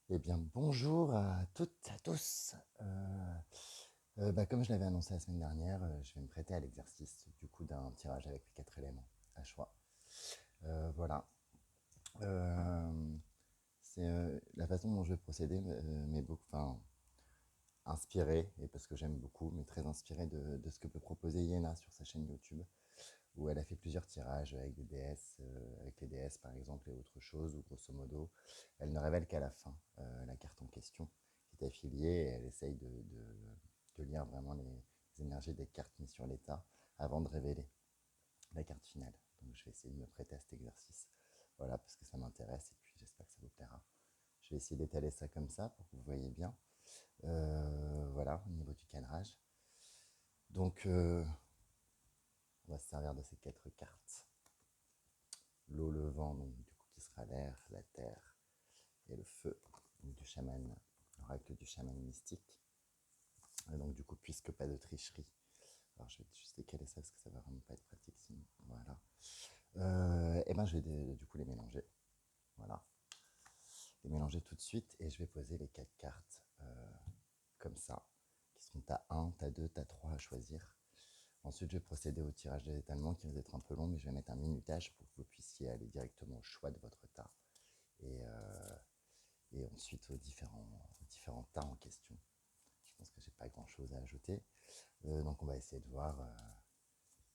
Eh bien, bonjour à toutes, à tous. Comme je l'avais annoncé la semaine dernière, je vais me prêter à l'exercice du coup d'un tirage avec les 4 éléments à choix. Voilà. Euh, c'est la façon dont je vais procéder, mais beaucoup, enfin, inspiré, et parce que j'aime beaucoup, mais très inspiré de ce que peut proposer Yéna sur sa chaîne YouTube, où elle a fait plusieurs tirages avec des déesses, avec les déesses par exemple, et autre chose, où grosso modo, elle ne révèle qu'à la fin la carte en question qui est affiliée, et elle essaye de lire vraiment les énergies des cartes mises sur l'état avant de révéler la carte finale. Donc je vais essayer de me prêter à cet exercice, voilà, parce que ça m'intéresse, et puis j'espère que ça vous plaira. Je vais essayer d'étaler ça comme ça pour que vous voyez bien. Voilà, au niveau du cadrage. Donc, on va se servir de ces 4 cartes. L'eau, le vent, donc du coup qui sera l'air, la terre et le feu, donc du chaman, l'oracle du chaman mystique. Et donc du coup, puisque pas de tricherie, alors je vais juste décaler ça parce que ça va vraiment pas être pratique sinon. Voilà. Et ben je vais du coup les mélanger. Voilà. Les mélanger tout de suite et je vais poser les 4 cartes comme ça, qui sont tas 1, tas 2, tas 3 à choisir. Ensuite, je vais procéder au tirage des étalements qui va être un peu long, mais je vais mettre un minutage pour que vous puissiez aller directement au choix de votre tas. Et ensuite aux différents tas en question. Je pense que j'ai pas grand chose à ajouter. Donc on va essayer de voir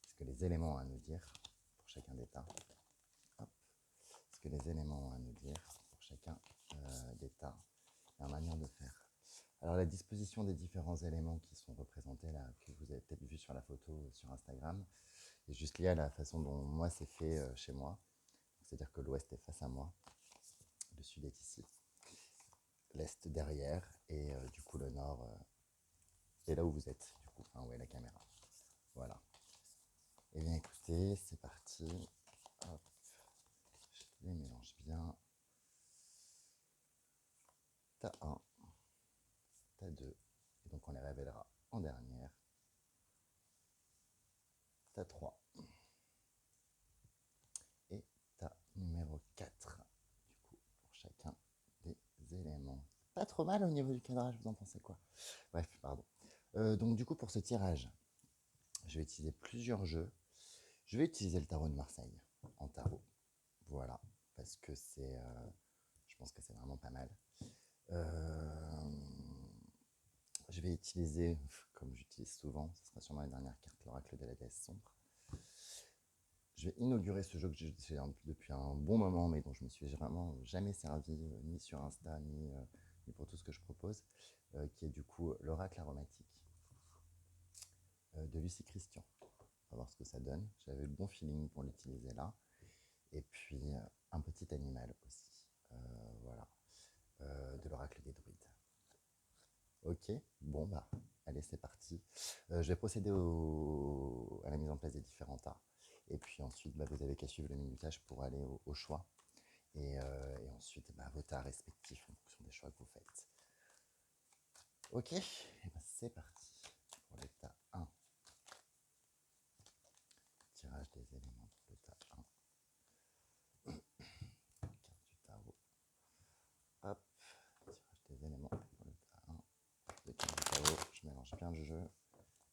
ce que les éléments ont à nous dire pour chacun des tas. Hop. Ce que les éléments ont à nous dire pour chacun des tas. La manière de faire. Alors la disposition des différents éléments qui sont représentés là, que vous avez peut-être vu sur la photo sur Instagram, est juste liée à la façon dont moi c'est fait chez moi. C'est-à-dire que l'ouest est face à moi, le sud est ici, l'est derrière, et du coup le nord est là où vous êtes, du coup, enfin où est la caméra. Voilà. Et bien écoutez, c'est parti. Hop, je les mélange bien. Tas 1, tas 2, et donc on les révélera en dernière. Tas 3 et tas numéro 4, du coup, pour chacun des éléments. Pas trop mal au niveau du cadrage, vous en pensez quoi? Bref, pardon. Donc du coup, pour ce tirage, je vais utiliser plusieurs jeux. Je vais utiliser le tarot de Marseille en tarot. Voilà, parce que je pense que c'est vraiment pas mal. Euh, je vais utiliser, comme j'utilise souvent, ce sera sûrement la dernière carte, l'oracle de la déesse sombre. Je vais inaugurer ce jeu que j'ai depuis un bon moment, mais dont je me suis vraiment jamais servi, ni sur Insta, ni pour tout ce que je propose, qui est du coup l'oracle aromatique de Lucie Christian. On va voir ce que ça donne. J'avais le bon feeling pour l'utiliser là. Et puis un petit animal aussi. Voilà. De l'oracle des druides. Ok, bon bah, allez, c'est parti. Je vais procéder à la mise en place des différents tas. Et puis ensuite, bah, vous avez qu'à suivre le minutage pour aller au choix. Et ensuite, bah, vos tas respectifs en fonction des choix que vous faites. Ok, et bah, c'est parti pour le tas 1. Tirage des éléments pour le tas 1. Carte du tarot. Hop, tirage des éléments pour le tas 1. Les cartes du tarot, je mélange bien le jeu.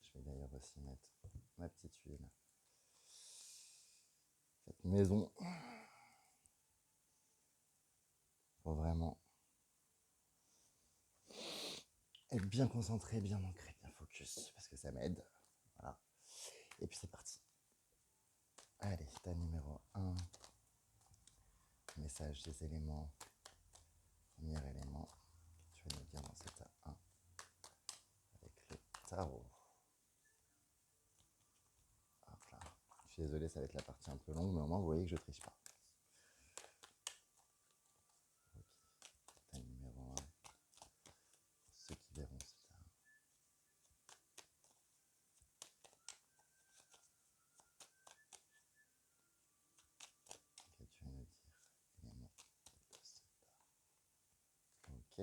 Je vais d'ailleurs aussi mettre ma petite huile. Cette maison pour vraiment être bien concentré, bien ancré, bien focus, parce que ça m'aide. Voilà. Et puis c'est parti. Allez, tas numéro 1. Message des éléments. Premier élément que tu vas nous dire dans cet tas 1 avec le tarot. Hop là. Je suis désolé, ça va être la partie un peu longue, mais au moins vous voyez que je triche pas. Ok. Tas numéro 1. Ceux qui verront ce tas. Que tu vas nous dire élément de ce tas. Ok.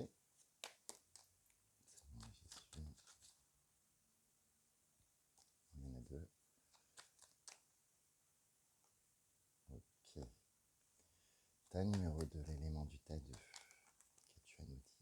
Moi j'y suis. Il y en a 2. Ok. Tas numéro 2, l'élément du tas 2. Que tu vas nous dire.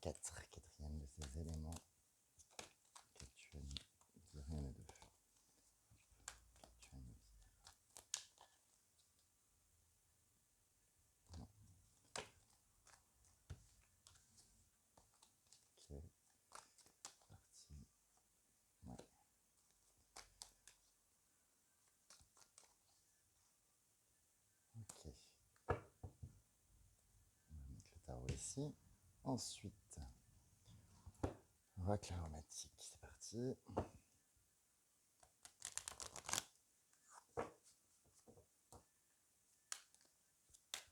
4, quatrième de ces éléments que tu as dit rien de deux. Tu as dit. Non. Ok. Parti. Ouais. Ok. On va mettre le tarot ici. Ensuite, rock aromatique. C'est parti.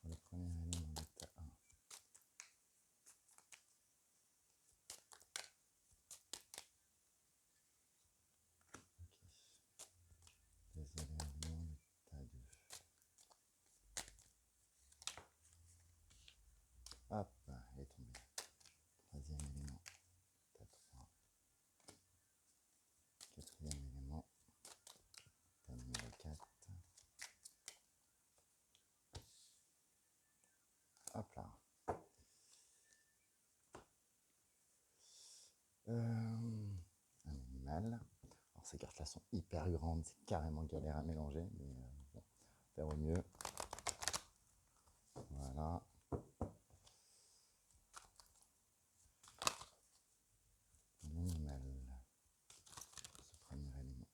Pour le premier élément d'état 1. Deuxième élément d'état 2. Hop, elle est tombée. Troisième élément, état 3. Quatrième élément, état numéro 4. Hop là. Un animal. Alors ces cartes-là sont hyper grandes, c'est carrément galère à mélanger, mais bon, faire au mieux. Voilà. L'animal. Ce premier élément.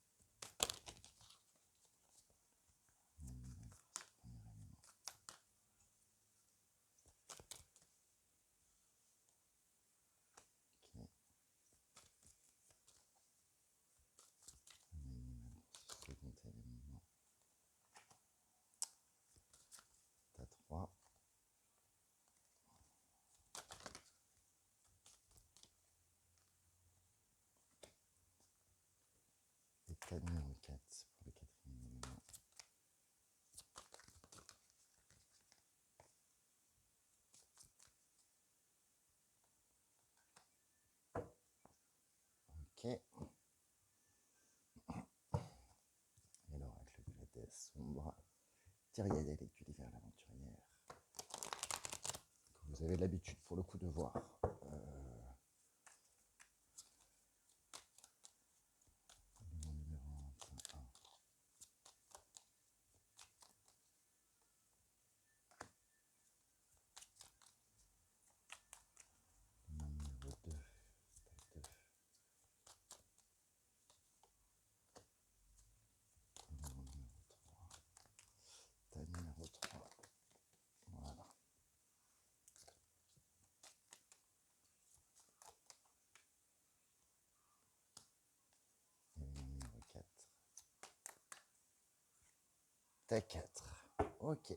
L'animal, ce premier élément. Ok. Un animal pour ce second élément. T'as 3. Et t'as numéro 4 pour le quatrième élément. Ok. Et l'oracle de la déesse sombre. Tyriadel et Gulliver l'aventurière. Que vous avez l'habitude pour le coup de voir. Élément numéro 1, 1. Élément numéro 2, stade 2. Élément numéro 3, stade numéro 3. Voilà. Élément numéro 4. T'as 4. Ok.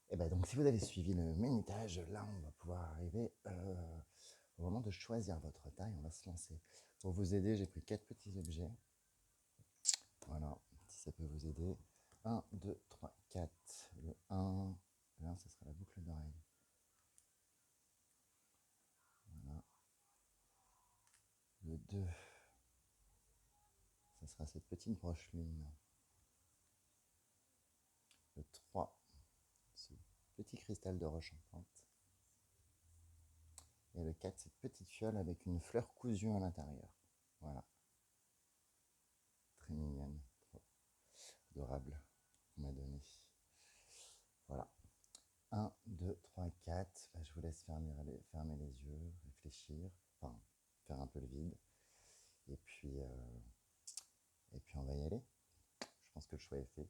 Et bien donc si vous avez suivi le ménitage, là on va pouvoir arriver au moment de choisir votre taille. On va se lancer. Pour vous aider, j'ai pris 4 petits objets. Voilà, si ça peut vous aider. 1, 2, 3, 4. Le 1, ce sera la boucle d'oreille. Voilà. Le 2, ça sera cette petite broche lune. Le 3, ce petit cristal de roche en pente. Et le 4, cette petite fiole avec une fleur cousue à l'intérieur. Voilà. Très mignonne, trop adorable, on m'a donné. Voilà. 1, 2, 3, 4. Là, je vous laisse fermer les yeux, réfléchir, enfin, faire un peu le vide. Et puis on va y aller. Je pense que le choix est fait.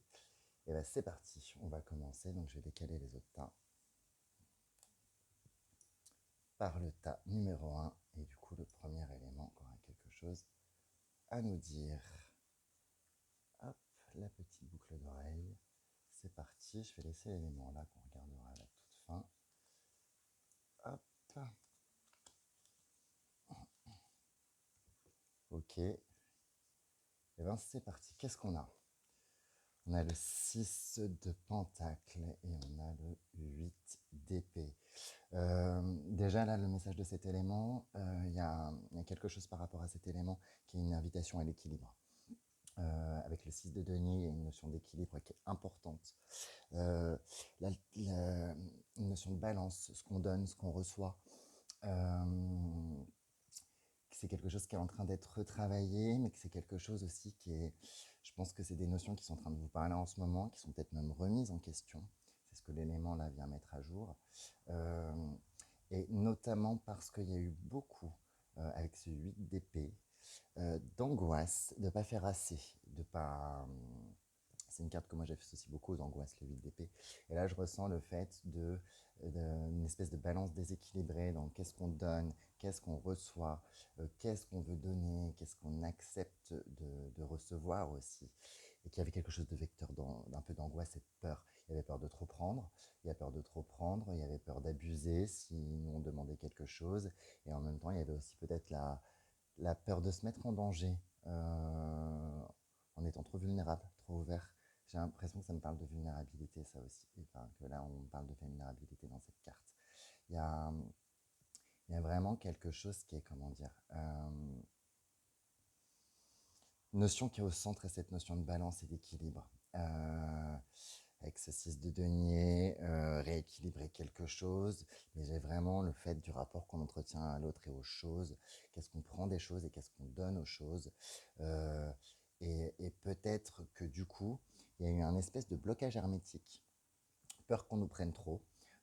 Et bien, c'est parti. On va commencer. Donc, je vais décaler les autres tas par le tas numéro 1. Et du coup, le premier élément aura quelque chose à nous dire. Hop, la petite boucle d'oreille. C'est parti. Je vais laisser l'élément là qu'on regardera à la toute fin. Hop. Ok. Et bien, c'est parti. Qu'est-ce qu'on a? On a le 6 de pentacle et on a le 8 d'épée. Déjà là, le message de cet élément, il y a quelque chose par rapport à cet élément qui est une invitation à l'équilibre. Avec le 6 de denier, il y a une notion d'équilibre qui est importante. Une notion de balance, ce qu'on donne, ce qu'on reçoit. Euh, que c'est quelque chose qui est en train d'être retravaillé, mais que c'est quelque chose aussi qui est... Je pense que c'est des notions qui sont en train de vous parler en ce moment, qui sont peut-être même remises en question. C'est ce que l'élément là vient mettre à jour. Euh, et notamment parce qu'il y a eu beaucoup, avec ce 8 d'épée, d'angoisse de ne pas faire assez, de pas... c'est une carte que moi j'associe beaucoup aux angoisses, le 8 d'épée. Et là, je ressens le fait une espèce de balance déséquilibrée dans qu'est-ce qu'on donne, qu'est-ce qu'on reçoit, qu'est-ce qu'on veut donner, qu'est-ce qu'on accepte de recevoir aussi. Et qu'il y avait quelque chose de vecteur d'un peu d'angoisse et de peur. Il y avait peur de trop prendre, il y avait peur de trop prendre, il y avait peur d'abuser si nous on demandait quelque chose. Et en même temps, il y avait aussi peut-être la peur de se mettre en danger en étant trop vulnérable, trop ouvert. J'ai l'impression que ça me parle de vulnérabilité, ça aussi. Enfin, que là, on parle de vulnérabilité dans cette carte. Il y a, il y a vraiment quelque chose qui est, comment dire, notion qui est au centre, et cette notion de balance et d'équilibre. Avec ce 6 de denier, rééquilibrer quelque chose, mais j'ai vraiment le fait du rapport qu'on entretient à l'autre et aux choses, qu'est-ce qu'on prend des choses et qu'est-ce qu'on donne aux choses. Euh, et peut-être que du coup, il y a eu un espèce de blocage hermétique, peur qu'on nous prenne trop,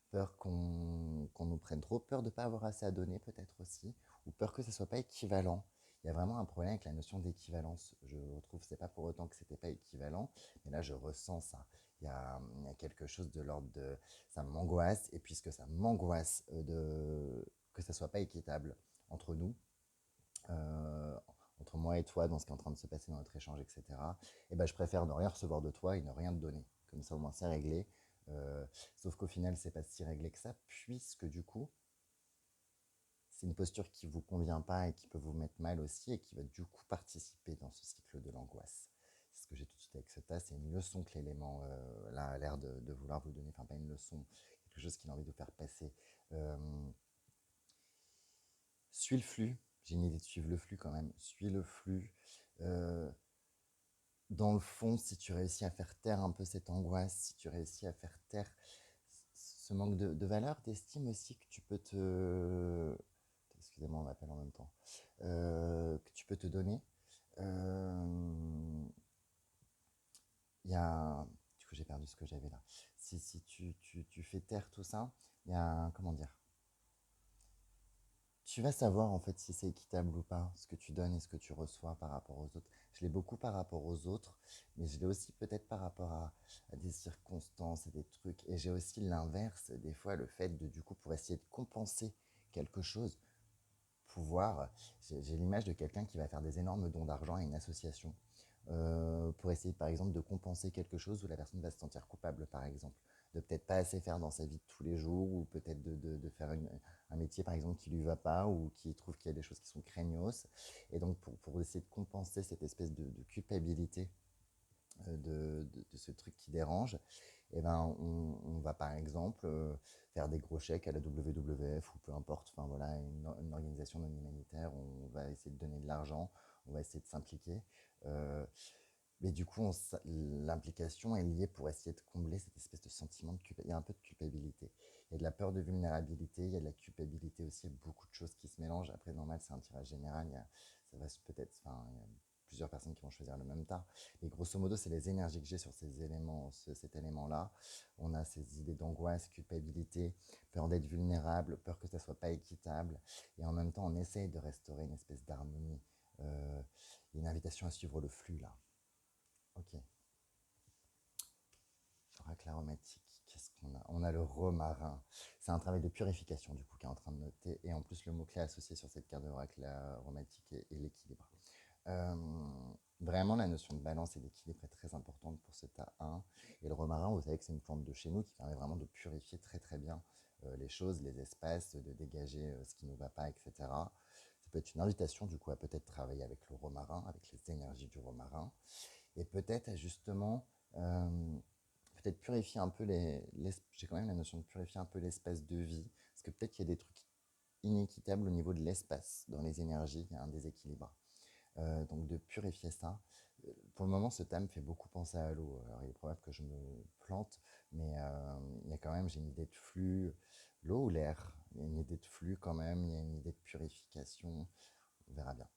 peur qu'on nous prenne trop, peur de ne pas avoir assez à donner peut-être aussi, ou peur que ça ne soit pas équivalent. Il y a vraiment un problème avec la notion d'équivalence. Je retrouve, c'est pas pour autant que c'était pas équivalent, mais là je ressens ça. Il y a quelque chose de l'ordre de ça m'angoisse, et puisque ça m'angoisse que ça soit pas équitable entre nous, euh, entre moi et toi, dans ce qui est en train de se passer dans notre échange, etc., et ben, je préfère ne rien recevoir de toi et ne rien te donner. Comme ça, au moins, c'est réglé. Euh, Sauf qu'au final, c'est pas si réglé que ça, puisque du coup, c'est une posture qui ne vous convient pas et qui peut vous mettre mal aussi et qui va du coup participer dans ce cycle de l'angoisse. C'est ce que j'ai tout de suite avec ce tas, c'est une leçon que l'élément là a l'air de vouloir vous donner, enfin pas une leçon, quelque chose qu'il a envie de vous faire passer. Euh, Suis le flux, j'ai une idée de suivre le flux quand même, suis le flux. Euh, Dans le fond, si tu réussis à faire taire un peu cette angoisse, si tu réussis à faire taire ce manque de valeur, d'estime aussi que tu peux te... Excusez-moi, on m'appelle en même temps. Que tu peux te donner. Euh, Il y a... Du coup, j'ai perdu ce que j'avais là. Si tu fais taire tout ça, il y a... Comment dire, tu vas savoir en fait si c'est équitable ou pas, ce que tu donnes et ce que tu reçois par rapport aux autres. Je l'ai beaucoup par rapport aux autres, mais je l'ai aussi peut-être par rapport à des circonstances et des trucs. Et j'ai aussi l'inverse, des fois le fait de, du coup, pour essayer de compenser quelque chose, pouvoir, j'ai l'image de quelqu'un qui va faire des énormes dons d'argent à une association pour essayer par exemple de compenser quelque chose où la personne va se sentir coupable par exemple, de peut-être pas assez faire dans sa vie de tous les jours ou peut-être de faire un métier par exemple qui lui va pas ou qui trouve qu'il y a des choses qui sont craignos et donc pour essayer de compenser cette espèce de culpabilité de ce truc qui dérange, et ben on va par exemple faire des gros chèques à la WWF ou peu importe, enfin voilà, une organisation non humanitaire, on va essayer de donner de l'argent, on va essayer de s'impliquer. Euh, mais du coup, l'implication est liée pour essayer de combler cette espèce de sentiment de culpabilité. Il y a un peu de culpabilité. Il y a de la peur de vulnérabilité, il y a de la culpabilité aussi, il y a beaucoup de choses qui se mélangent. Après, normal, c'est un tirage général, ça va peut-être, enfin, il y a plusieurs personnes qui vont choisir le même tas. Mais grosso modo, c'est les énergies que j'ai sur ces éléments, cet élément-là. On a ces idées d'angoisse, culpabilité, peur d'être vulnérable, peur que ça soit pas équitable. Et en même temps, on essaye de restaurer une espèce d'harmonie. Il y a une invitation à suivre le flux là. Ok. Oracle aromatique, qu'est-ce qu'on a? On a le romarin. C'est un travail de purification du coup qui est en train de noter. Et en plus, le mot-clé associé sur cette carte de oracle aromatique est l'équilibre. Euh, Vraiment, la notion de balance et d'équilibre est très importante pour cet A1. Et le romarin, vous savez que c'est une plante de chez nous qui permet vraiment de purifier très très bien les choses, les espaces, de dégager ce qui ne va pas, etc. Ça peut être une invitation du coup à peut-être travailler avec le romarin, avec les énergies du romarin. Et peut-être justement, peut-être purifier un peu j'ai quand même la notion de purifier un peu l'espace de vie, parce que peut-être qu'il y a des trucs inéquitables au niveau de l'espace, dans les énergies, il y a un déséquilibre. Donc de purifier ça. Pour le moment, ce thème fait beaucoup penser à l'eau. Alors il est probable que je me plante, mais il y a quand même, j'ai une idée de flux, l'eau ou l'air. Il y a une idée de flux quand même, il y a une idée de purification, on verra bien.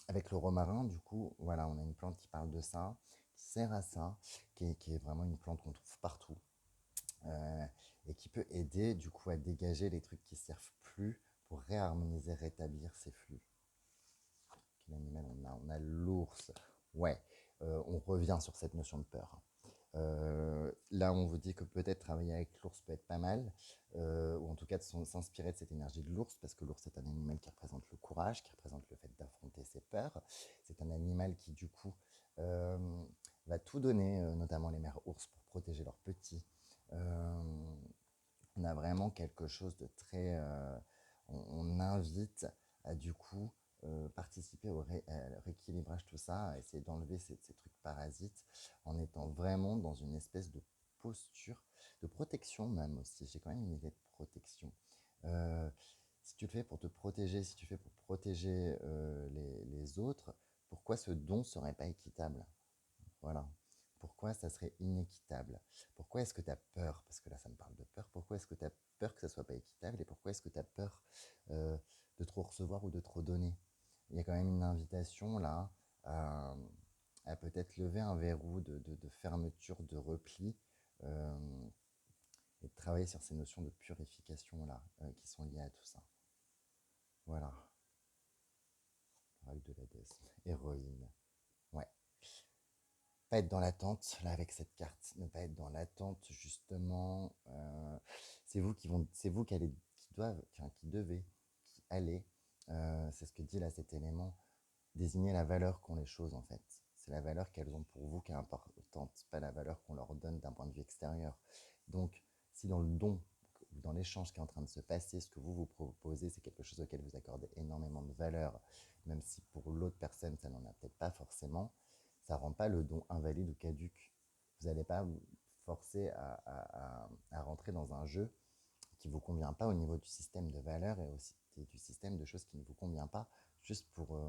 Avec le romarin, du coup, voilà, on a une plante qui parle de ça, qui sert à ça, qui est vraiment une plante qu'on trouve partout euh, et qui peut aider du coup à dégager les trucs qui ne servent plus pour réharmoniser, rétablir ces flux. Quel animal on a? On a l'ours. Ouais, on revient sur cette notion de peur. Là, on vous dit que peut-être travailler avec l'ours peut être pas mal, ou en tout cas de s'inspirer de cette énergie de l'ours, parce que l'ours est un animal qui représente le courage, qui représente le fait d'affronter ses peurs. C'est un animal qui, du coup, euh, va tout donner, notamment les mères ours, pour protéger leurs petits. Euh, on a vraiment quelque chose de très... on invite à, du coup, participer au rééquilibrage, tout ça, à essayer d'enlever ces trucs parasites en étant vraiment dans une espèce de posture, de protection même aussi. J'ai quand même une idée de protection. Euh, Si tu le fais pour te protéger, si tu fais pour protéger les autres, pourquoi ce don serait pas équitable? Voilà. Pourquoi ça serait inéquitable? Pourquoi est-ce que tu as peur? Parce que là, ça me parle de peur. Pourquoi est-ce que tu as peur que ça soit pas équitable? Et pourquoi est-ce que tu as peur euh, de trop recevoir ou de trop donner? Il y a quand même une invitation là à, à peut-être lever un verrou de fermeture, de repli, euh, et de travailler sur ces notions de purification là qui sont liées à tout ça. Voilà. Avec de la déesse. Héroïne. Ouais. Pas être dans l'attente, là, avec cette carte, ne pas être dans l'attente, justement. C'est vous qui allez, qui doivent, enfin, qui devez, qui allez, c'est ce que dit là cet élément, désigner la valeur qu'ont les choses, en fait. C'est la valeur qu'elles ont pour vous qui est importante, pas la valeur qu'on leur donne d'un point de vue extérieur. Donc, si dans le don, ou dans l'échange qui est en train de se passer, ce que vous vous proposez, c'est quelque chose auquel vous accordez énormément de valeur, même si pour l'autre personne, ça n'en a peut-être pas forcément, ça ne rend pas le don invalide ou caduque. Vous n'allez pas vous forcer à rentrer dans un jeu qui ne vous convient pas au niveau du système de valeurs et aussi du système de choses qui ne vous convient pas, juste pour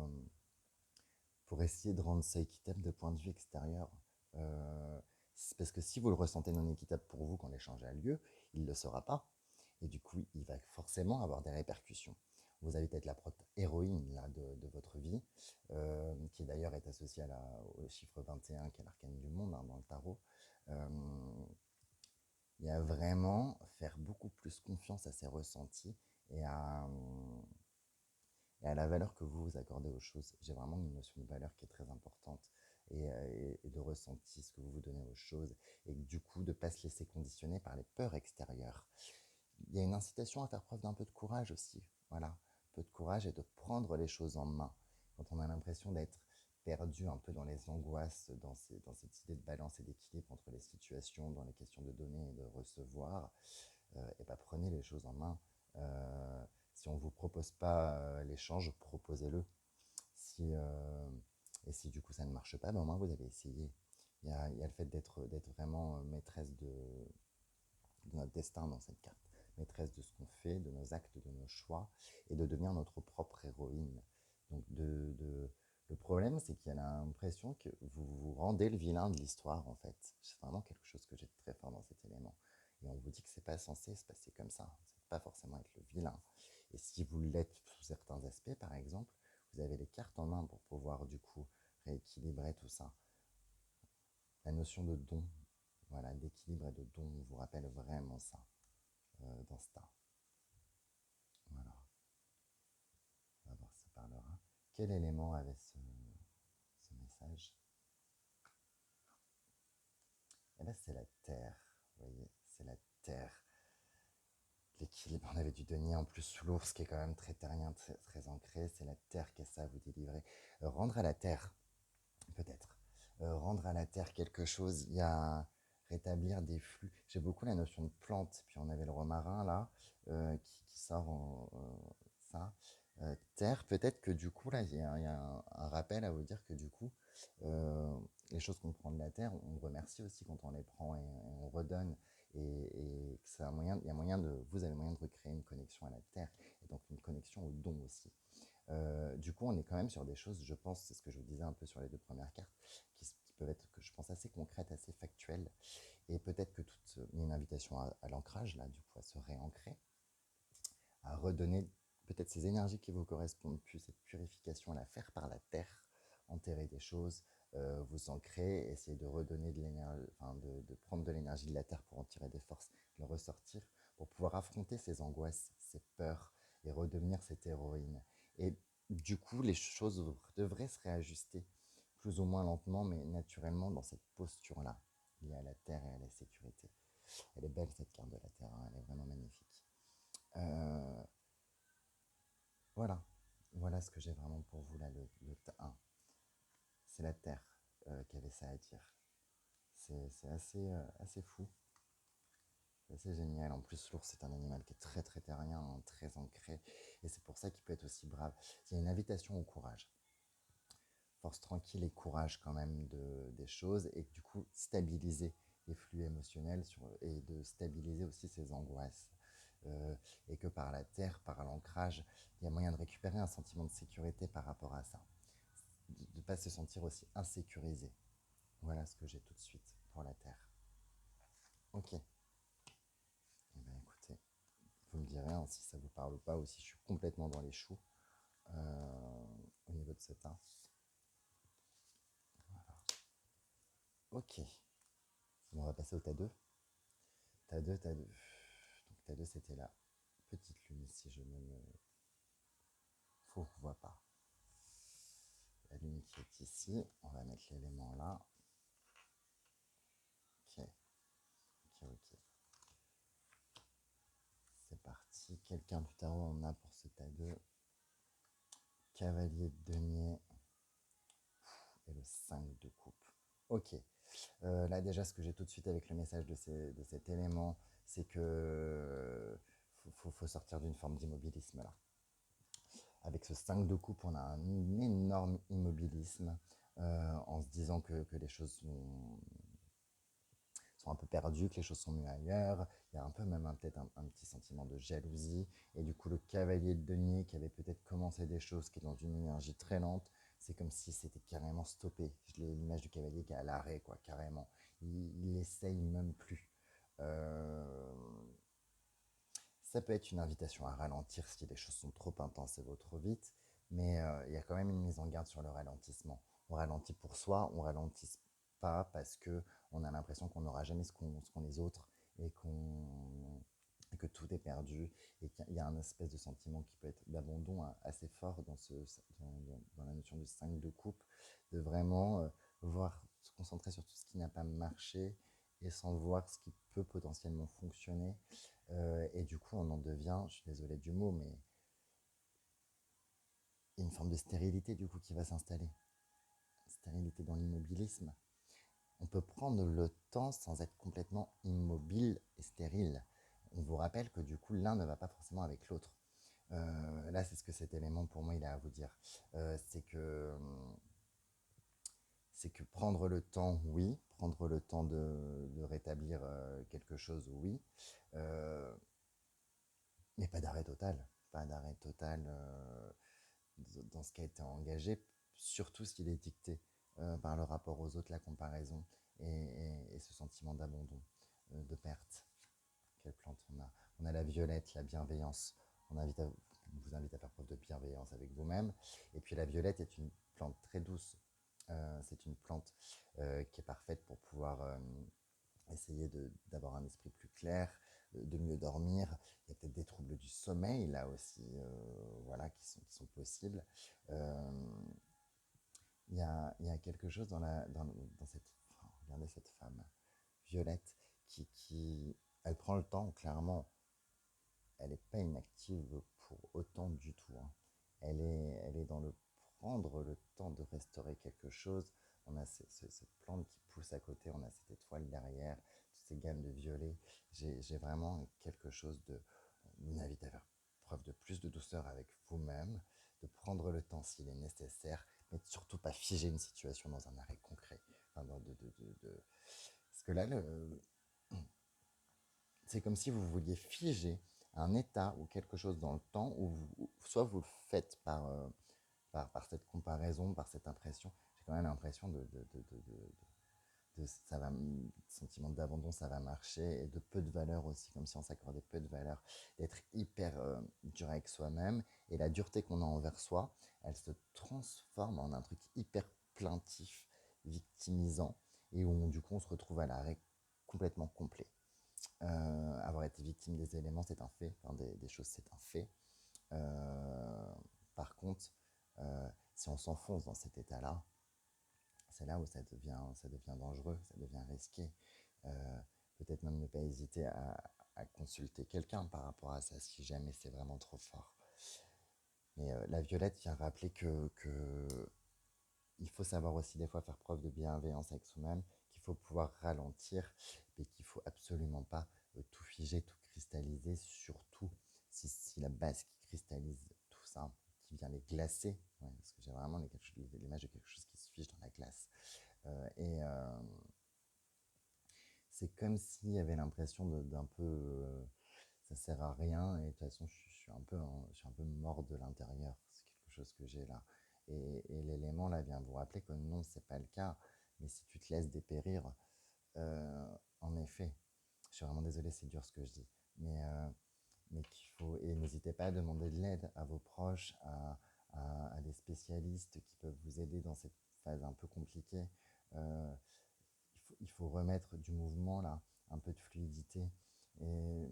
essayer de rendre ça équitable de point de vue extérieur. Euh, Parce que si vous le ressentez non équitable pour vous quand l'échange a lieu, il ne le sera pas. Et du coup, il va forcément avoir des répercussions. Vous avez peut-être la héroïne là, de votre vie, qui d'ailleurs est associée au chiffre 21, qui est l'arcane du monde hein, dans le tarot. Euh, il y a vraiment faire beaucoup plus confiance à ses ressentis et à la valeur que vous vous accordez aux choses. J'ai vraiment une notion de valeur qui est très importante et de ressenti, ce que vous vous donnez aux choses, et du coup de ne pas se laisser conditionner par les peurs extérieures. Il y a une incitation à faire preuve d'un peu de courage aussi, voilà, un peu de courage et de prendre les choses en main. Quand on a l'impression d'être perdu un peu dans les angoisses, dans cette idée de balance et d'équilibre entre les situations, dans les questions de donner et de recevoir, et ben prenez les choses en main. Si on ne vous propose pas l'échange, proposez-le. Si, et si du coup ça ne marche pas, ben au moins vous avez essayé. Il y a le fait d'être vraiment maîtresse de notre destin dans cette carte. Maîtresse de ce qu'on fait, de nos actes, de nos choix, et de devenir notre propre héroïne. Donc le problème, c'est qu'il y a l'impression que vous vous rendez le vilain de l'histoire, en fait. C'est vraiment quelque chose que j'ai très fort dans cet élément. Et on vous dit que c'est pas censé se passer comme ça. C'est pas forcément être le vilain. Et si vous l'êtes sous certains aspects, par exemple, vous avez les cartes en main pour pouvoir du coup rééquilibrer tout ça. La notion de don, voilà, d'équilibre et de don vous rappelle vraiment ça dans Star. Voilà, on va voir si ça parlera. Quel élément avait ce message? Et là, c'est la terre. Vous voyez, c'est la terre. L'équilibre, on avait du denier en plus sous l'ours qui est quand même très terrien, très, très ancré. C'est la terre qui est ça à vous délivrer. Rendre à la terre, peut-être. Rendre à la terre quelque chose, il y a rétablir des flux. J'ai beaucoup la notion de plante. Puis on avait le romarin là qui sort ça. Terre, peut-être que du coup, là, il y a un rappel à vous dire que du coup, euh, les choses qu'on prend de la terre, on remercie aussi quand on les prend et on redonne. Et que c'est un moyen, il y a moyen vous avez moyen de recréer une connexion à la terre et donc une connexion au don aussi. Du coup, on est quand même sur des choses, je pense, c'est ce que je vous disais un peu sur les deux premières cartes, qui peuvent être, que je pense, assez concrètes, assez factuelles. Et peut-être que il y a une invitation à l'ancrage, là, du coup, à se réancrer. à redonner peut-être ces énergies qui vous correspondent plus, cette purification à la faire par la terre, enterrer des choses, vous ancrer, essayer de redonner de l'énergie, enfin de prendre de l'énergie de la terre pour en tirer des forces, le ressortir, pour pouvoir affronter ces angoisses, ces peurs et redevenir cette héroïne. Et du coup, les choses devraient se réajuster plus ou moins lentement, mais naturellement dans cette posture-là, liée à la terre et à la sécurité. Elle est belle cette carte de la terre, hein, elle est vraiment magnifique. Euh, voilà, voilà ce que j'ai vraiment pour vous là, le 1. C'est la terre qui avait ça à dire. C'est assez fou, c'est assez génial. En plus, l'ours, c'est un animal qui est très très terrien, hein, très ancré, et c'est pour ça qu'il peut être aussi brave. Il y a une invitation au courage. Force tranquille et courage quand même des choses, et du coup stabiliser les flux émotionnels et de stabiliser aussi ses angoisses. Et que par la terre, par l'ancrage, il y a moyen de récupérer un sentiment de sécurité par rapport à ça. De ne pas se sentir aussi insécurisé. Voilà ce que j'ai tout de suite pour la terre. Ok. Eh bien écoutez, vous me direz hein, si ça vous parle ou pas, ou si je suis complètement dans les choux au niveau de ce teint. Voilà. Ok. Bon, on va passer au tas 2. Tas 2, tas 2. Donc tas 2, c'était la petite lune si je ne me fourvoie pas. La lune qui est ici, on va mettre l'élément là. Ok, ok, ok. C'est parti. Quelqu'un du tarot en a pour ce tas 2. Cavalier de denier et le 5 de coupe. Ok. Là déjà, ce que j'ai tout de suite avec le message de cet élément, c'est que faut sortir d'une forme d'immobilisme là. Avec ce 5 de coupe, on a un énorme immobilisme en se disant que les choses sont un peu perdues, que les choses sont mieux ailleurs. Il y a un peu même peut-être un petit sentiment de jalousie. Et du coup, le cavalier de denier qui avait peut-être commencé des choses, qui est dans une énergie très lente, c'est comme si c'était carrément stoppé. L'image du cavalier qui est à l'arrêt, quoi, carrément. Il essaye même plus. Euh, Ça peut être une invitation à ralentir si les choses sont trop intenses et vont trop vite, mais il y a quand même une mise en garde sur le ralentissement. On ralentit pour soi, on ralentit pas parce que on a l'impression qu'on n'aura jamais ce qu'ont les autres et et que tout est perdu et qu'il y a un espèce de sentiment qui peut être d'abandon assez fort dans la notion du 5 de coupe, de vraiment voir, se concentrer sur tout ce qui n'a pas marché et sans voir ce qui peut potentiellement fonctionner et du coup, on en devient, je suis désolé du mot, mais il y a une forme de stérilité du coup qui va s'installer. Stérilité dans l'immobilisme. On peut prendre le temps sans être complètement immobile et stérile. On vous rappelle que du coup, l'un ne va pas forcément avec l'autre. Là, c'est ce que cet élément pour moi il a à vous dire. C'est que prendre le temps, oui. Prendre le temps de rétablir quelque chose, oui. Euh, mais pas d'arrêt total. Pas d'arrêt total dans ce qui a été engagé, surtout s'il est dicté par le rapport aux autres, la comparaison et ce sentiment d'abandon, de perte. Quelle plante on a? On a la violette, la bienveillance. Vous invite à faire preuve de bienveillance avec vous-même. Et puis la violette est une plante très douce. C'est une plante qui est parfaite pour pouvoir essayer d'avoir un esprit plus clair, de mieux dormir. Il y a peut-être des troubles du sommeil là aussi, voilà, qui sont possibles. Euh, il y a quelque chose dans cette, enfin, regardez cette femme, Violette, elle prend le temps, clairement, elle n'est pas inactive pour autant du tout, hein. Elle est dans le prendre le temps de restaurer quelque chose. On a cette plante qui pousse à côté, on a cette étoile derrière, toutes ces gammes de violets. J'ai vraiment quelque chose de... Une invite à faire preuve de plus de douceur avec vous-même, de prendre le temps s'il est nécessaire, mais de surtout pas figer une situation dans un arrêt concret. Enfin, parce que là, c'est comme si vous vouliez figer un état ou quelque chose dans le temps, où soit vous le faites par cette comparaison, par cette impression. J'ai quand même l'impression sentiment d'abandon, ça va marcher, et de peu de valeur aussi, comme si on s'accordait peu de valeur, d'être hyper dur avec soi-même. Et la dureté qu'on a envers soi, elle se transforme en un truc hyper plaintif, victimisant, et où du coup on se retrouve à l'arrêt complètement complet. Avoir été victime des éléments, c'est un fait, enfin, des choses, c'est un fait. Euh, Par contre, si on s'enfonce dans cet état-là, c'est là où ça devient dangereux, ça devient risqué. Euh, Peut-être même ne pas hésiter à consulter quelqu'un par rapport à ça, si jamais c'est vraiment trop fort. Mais la violette vient rappeler que il faut savoir aussi des fois faire preuve de bienveillance avec soi-même, qu'il faut pouvoir ralentir, et qu'il ne faut absolument pas tout figer, tout cristalliser, surtout si la base qui cristallise tout ça, qui vient les glacer, ouais, parce que j'ai vraiment l'image de quelque chose qui se fige dans la glace. Et c'est comme s'il y avait l'impression d'un peu ça sert à rien, et de toute façon je suis un peu mort de l'intérieur, c'est quelque chose que j'ai là. Et l'élément là vient vous rappeler que non, c'est pas le cas, mais si tu te laisses dépérir, en effet, je suis vraiment désolé, c'est dur ce que je dis, mais qu'il faut, et n'hésitez pas à demander de l'aide à vos proches, à des spécialistes qui peuvent vous aider dans cette phase un peu compliquée. Euh, il faut remettre du mouvement là, un peu de fluidité, et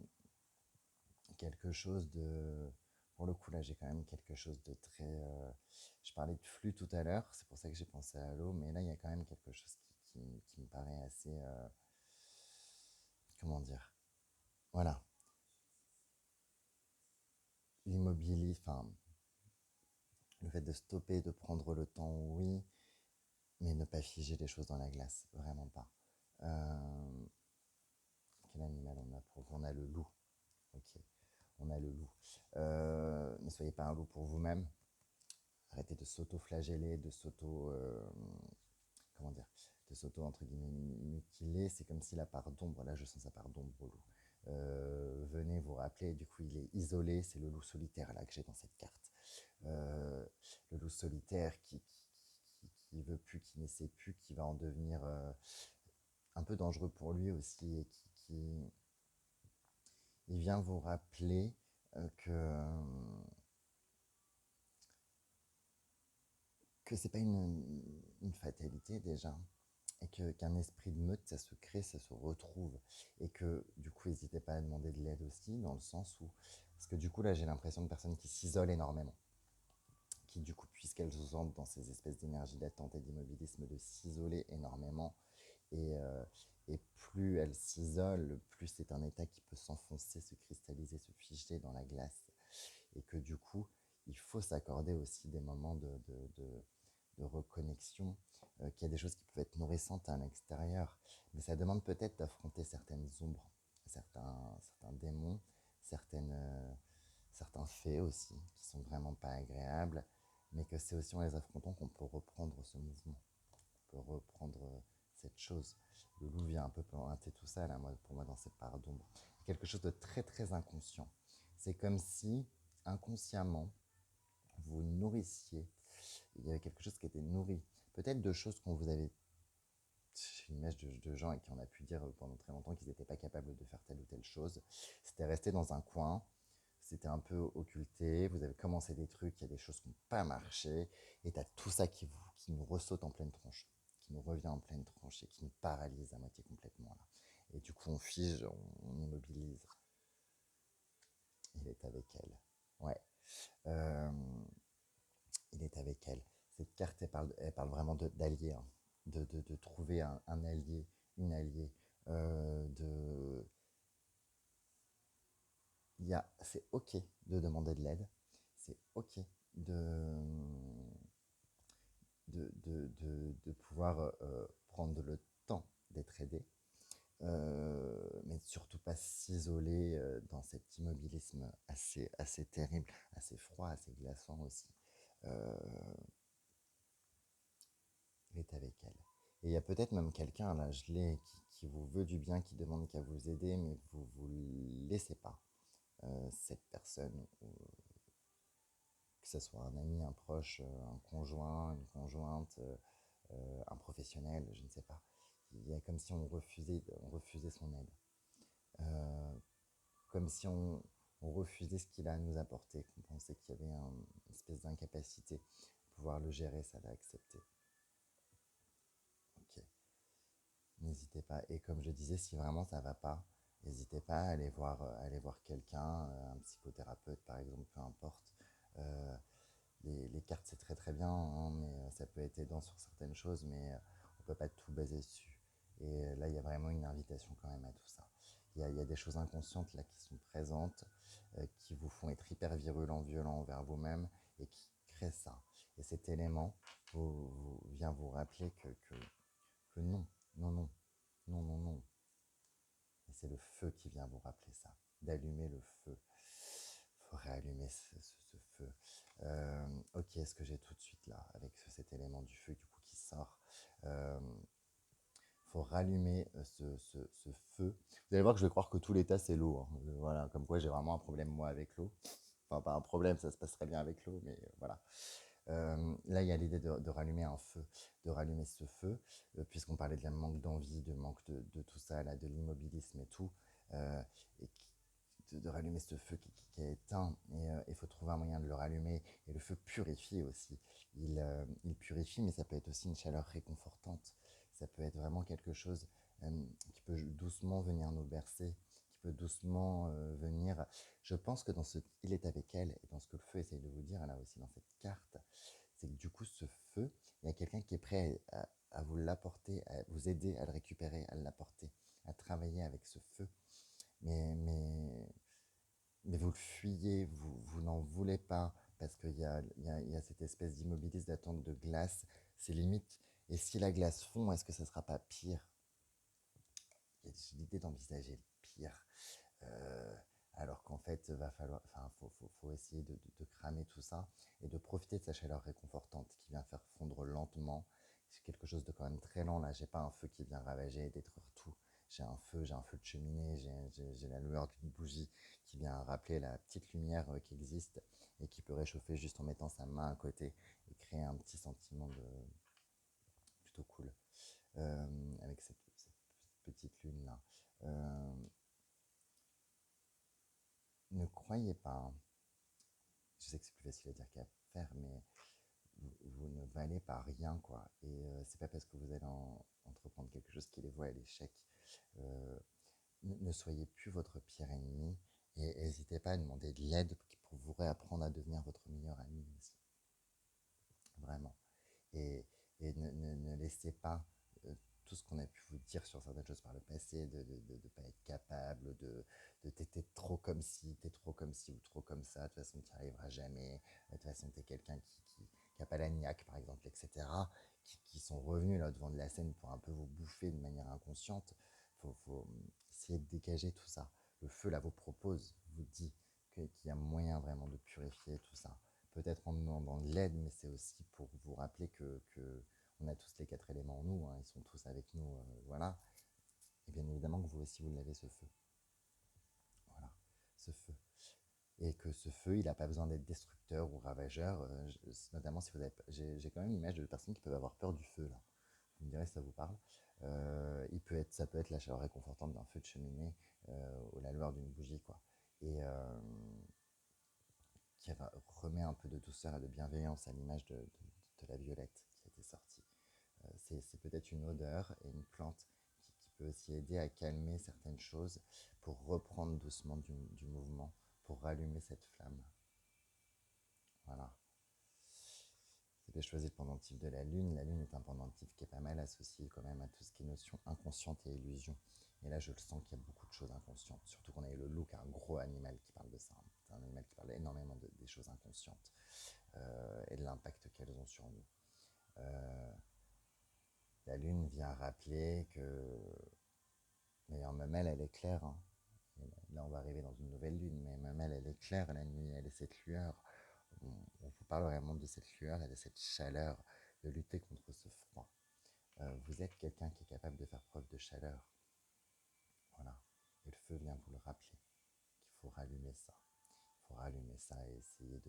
quelque chose de... Pour le coup, là, j'ai quand même quelque chose de très... Je parlais de flux tout à l'heure, c'est pour ça que j'ai pensé à l'eau, mais là, il y a quand même quelque chose qui me paraît assez... comment dire? Voilà, l'immobilisme, enfin, le fait de stopper, de prendre le temps, oui, mais ne pas figer les choses dans la glace, vraiment pas. Euh, Quel animal on a pour vous? On a le loup, ok, on a le loup. Ne soyez pas un loup pour vous-même. Arrêtez de s'auto-flageller, de comment dire, de s'auto entre guillemets mutiler. C'est comme si la part d'ombre, là je sens sa part d'ombre au loup. Venez vous rappeler, du coup il est isolé, c'est le loup solitaire là que j'ai dans cette carte. Euh, le loup solitaire qui veut plus, qui n'essaie plus, qui va en devenir un peu dangereux pour lui aussi, et qui il vient vous rappeler que c'est pas une fatalité déjà, et qu'un esprit de meute, ça se crée, ça se retrouve, et que du coup, n'hésitez pas à demander de l'aide aussi, dans le sens où, parce que du coup, là, j'ai l'impression de personnes qui s'isolent énormément, qui du coup, puisqu'elles se sentent dans ces espèces d'énergie d'attente et d'immobilisme, de s'isoler énormément, et, euh, et plus elles s'isolent, plus c'est un état qui peut s'enfoncer, se cristalliser, se figer dans la glace, et que du coup, il faut s'accorder aussi des moments de reconnexion, qu'il y a des choses qui peuvent être nourrissantes à l'extérieur, mais ça demande peut-être d'affronter certaines ombres, certains démons, certains faits aussi, qui sont vraiment pas agréables, mais que c'est aussi en les affrontant qu'on peut reprendre ce mouvement, on peut reprendre cette chose. Le loup vient un peu pointer tout ça, là, pour moi, dans cette part d'ombre. Quelque chose de très, très inconscient. C'est comme si, inconsciemment, vous nourrissiez, il y avait quelque chose qui était nourri, peut-être de choses qu'on vous avait, j'ai l'image de gens à qui on a pu dire pendant très longtemps qu'ils n'étaient pas capables de faire telle ou telle chose. C'était resté dans un coin, c'était un peu occulté, vous avez commencé des trucs, il y a des choses qui n'ont pas marché, et tu as tout ça qui nous ressaute en pleine tronche, qui nous revient en pleine tronche, et qui nous paralyse à moitié complètement là. Et du coup, on fige, on immobilise. Il est avec elle. Ouais. Euh, il est avec elle. Cette carte, elle parle vraiment d'allié, hein, de trouver un allié, une alliée, de... C'est ok de demander de l'aide, c'est ok de, de pouvoir prendre le temps d'être aidé, mais surtout pas s'isoler dans cet immobilisme assez terrible, assez froid, assez glaçant aussi. Euh, il est avec elle. Et il y a peut-être même quelqu'un, là, je l'ai, qui vous veut du bien, qui demande qu'à vous aider, mais vous vous laissez pas. Cette personne, que ce soit un ami, un proche, un conjoint, une conjointe, un professionnel, je ne sais pas, il y a comme si on refusait son aide. Euh, Comme si on refusait ce qu'il a à nous apporter, qu'on pensait qu'il y avait une espèce d'incapacité à pouvoir le gérer, ça l'a accepté. Ok, n'hésitez pas. Et comme je disais, si vraiment ça va pas, n'hésitez pas à aller voir quelqu'un, un psychothérapeute par exemple, peu importe. Euh, les cartes c'est très très bien, hein, mais ça peut être aidant sur certaines choses, mais on peut pas tout baser dessus. Et là, il y a vraiment une invitation quand même à tout ça. Il y a des choses inconscientes là qui sont présentes, qui vous font être hyper virulent, violent envers vous-même et qui créent ça. Et cet élément vient vous rappeler que non, non, non, non, non, non. Et c'est le feu qui vient vous rappeler ça, d'allumer le feu. Il faut réallumer ce feu. Ok, est-ce que j'ai tout de suite là, avec cet élément du feu du coup qui sort, faut rallumer ce feu. Vous allez voir que je vais croire que tout l'état c'est l'eau, hein. Voilà, comme quoi j'ai vraiment un problème moi avec l'eau. Enfin, pas un problème, ça se passe très bien avec l'eau, mais voilà. Là, il y a l'idée de rallumer un feu, de rallumer ce feu, puisqu'on parlait de la manque d'envie, de manque de tout ça, là, de l'immobilisme et tout, euh, et de rallumer ce feu qui est éteint, et il faut trouver un moyen de le rallumer, et le feu purifie aussi. Il purifie, mais ça peut être aussi une chaleur réconfortante, ça peut être vraiment quelque chose qui peut doucement venir nous bercer, qui peut doucement venir. Je pense que dans ce il est avec elle, et dans ce que le feu essaye de vous dire là aussi dans cette carte, c'est que du coup ce feu, il y a quelqu'un qui est prêt à vous l'apporter, à vous aider à le récupérer, à l'apporter, à travailler avec ce feu. Mais, mais, mais vous le fuyez, vous n'en voulez pas, parce qu'il y a cette espèce d'immobilisme d'attente de glace, c'est limite. Et si la glace fond, est-ce que ça ne sera pas pire? Il y a l'idée d'envisager le pire. Euh, Alors qu'en fait, faut essayer de cramer tout ça et de profiter de sa chaleur réconfortante qui vient faire fondre lentement. C'est quelque chose de quand même très lent là. J'ai pas un feu qui vient ravager et détruire tout. J'ai un feu de cheminée, j'ai la lueur d'une bougie qui vient rappeler la petite lumière qui existe et qui peut réchauffer juste en mettant sa main à côté et créer un petit sentiment de plutôt cool avec cette petite lune là. Euh, Ne croyez pas, hein. Je sais que c'est plus facile à dire qu'à faire, mais vous ne valez pas rien, quoi. Et c'est pas parce que vous allez entreprendre quelque chose qui les voit à l'échec. Euh, ne soyez plus votre pire ennemi et n'hésitez pas à demander de l'aide pour vous réapprendre à devenir votre meilleur ami aussi. Vraiment. Et, et ne laissez pas tout ce qu'on a pu vous dire sur certaines choses par le passé, de ne pas être capable, de t'es trop comme ci, t'es trop comme ci ou trop comme ça, de toute façon tu n'y arriveras jamais, de toute façon t'es quelqu'un qui a pas la niaque par exemple, etc., qui sont revenus là devant de la scène pour un peu vous bouffer de manière inconsciente. Faut essayer de dégager tout ça. Le feu là vous propose, vous dit qu'il y a moyen vraiment de purifier tout ça, peut-être en demandant de l'aide, mais c'est aussi pour vous rappeler que on a tous les quatre éléments en nous, hein, ils sont tous avec nous, voilà. Et bien évidemment que vous aussi, vous l'avez ce feu. Voilà, ce feu. Et que ce feu, il n'a pas besoin d'être destructeur ou ravageur, notamment si vous avez. J'ai quand même l'image de personnes qui peuvent avoir peur du feu, là. Vous me direz si ça vous parle. Ça peut être la chaleur réconfortante d'un feu de cheminée ou la lueur d'une bougie, quoi. Et qui remet un peu de douceur et de bienveillance à l'image de la violette qui a été sortie. C'est peut-être une odeur et une plante qui peut aussi aider à calmer certaines choses pour reprendre doucement du mouvement, pour rallumer cette flamme. Voilà. J'ai choisi le pendentif de la lune. La lune est un pendentif qui est pas mal associé quand même à tout ce qui est notion inconsciente et illusion. Et là, je le sens qu'il y a beaucoup de choses inconscientes. Surtout qu'on a eu le loup, qui est un gros animal qui parle de ça. C'est un animal qui parle énormément des choses inconscientes et de l'impact qu'elles ont sur nous. Euh, la lune vient rappeler que d'ailleurs, même elle, elle est claire, hein. Là, on va arriver dans une nouvelle lune, mais même elle est claire la nuit, elle est cette lueur. On vous parle vraiment de cette lueur et de cette chaleur, de lutter contre ce froid. Vous êtes quelqu'un qui est capable de faire preuve de chaleur. Voilà. Et le feu vient vous le rappeler, qu'il faut rallumer ça. Il faut rallumer ça et essayer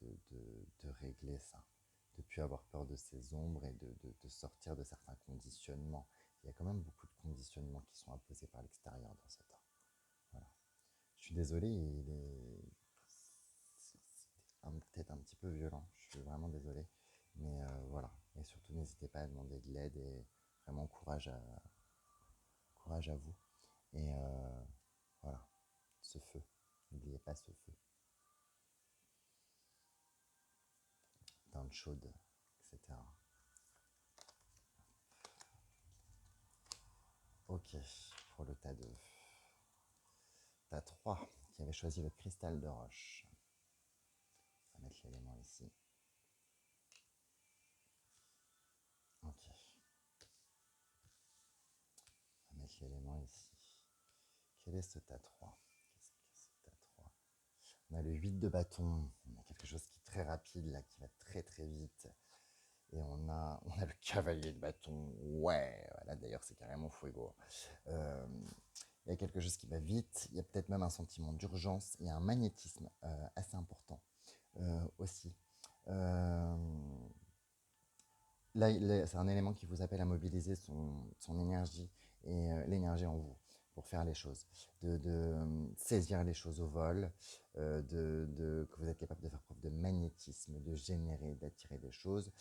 de régler ça, de plus avoir peur de ces ombres et de sortir de certains conditionnements. Il y a quand même beaucoup de conditionnements qui sont imposés par l'extérieur dans cet art. Voilà. Je suis désolé, c'est peut-être un petit peu violent, je suis vraiment désolé. Mais voilà, et surtout n'hésitez pas à demander de l'aide et vraiment courage à vous. Et voilà, ce feu, n'oubliez pas ce feu. Teinte chaude, etc. Ok, pour le tas 2. Tas 3, qui avait choisi le cristal de roche. On va mettre l'élément ici. Ok. On va mettre l'élément ici. Quel est ce tas 3? Qu'est-ce que c'est ce tas 3? On a le 8 de bâton. On a quelque chose qui est très rapide, là, qui va très très vite. Et on a le cavalier de bâton. Ouais, voilà, d'ailleurs, c'est carrément fuego. Il y a quelque chose qui va vite. Il y a peut-être même un sentiment d'urgence. Il y a un magnétisme assez important aussi. Euh, Là, c'est un élément qui vous appelle à mobiliser son énergie et l'énergie en vous pour faire les choses, de saisir les choses au vol, que vous êtes capable de faire preuve de magnétisme, de générer, d'attirer des choses,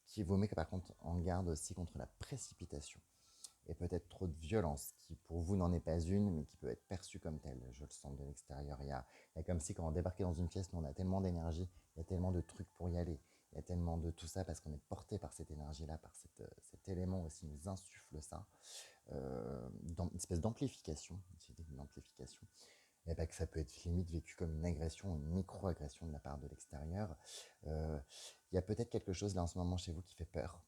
qui vous met par contre en garde aussi contre la précipitation et peut-être trop de violence, qui pour vous n'en est pas une, mais qui peut être perçue comme telle. Je le sens de l'extérieur. Il y a comme si quand on débarquait dans une pièce, nous on a tellement d'énergie, il y a tellement de trucs pour y aller, il y a tellement de tout ça parce qu'on est porté par cette énergie-là, par cet élément aussi nous insuffle ça, une espèce d'amplification, une amplification, et ben que ça peut être limite vécu comme une agression, une micro-agression de la part de l'extérieur. Il y a peut-être quelque chose là en ce moment chez vous qui fait peur,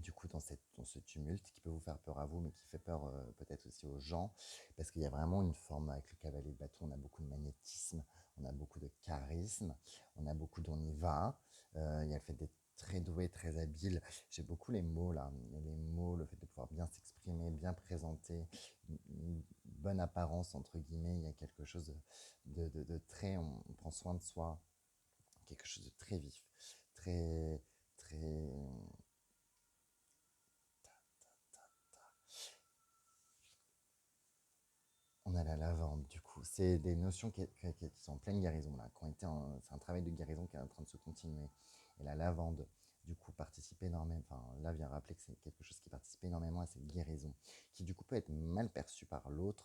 du coup dans ce tumulte qui peut vous faire peur à vous mais qui fait peur peut-être aussi aux gens, parce qu'il y a vraiment une forme avec le cavalier de bâton, on a beaucoup de magnétisme, on a beaucoup de charisme, on a beaucoup d'on y va, il y a le fait d'être très doué, très habile, j'ai beaucoup les mots là, les mots, le fait de pouvoir bien s'exprimer, bien présenter, une bonne apparence entre guillemets, il y a quelque chose de très, on prend soin de soi, quelque chose de très vif, très très. On a la lavande, du coup. C'est des notions qui sont en pleine guérison, là. C'est un travail de guérison qui est en train de se continuer. Et la lavande, du coup, participe énormément. Enfin, là, vient rappeler que c'est quelque chose qui participe énormément à cette guérison, qui, du coup, peut être mal perçue par l'autre.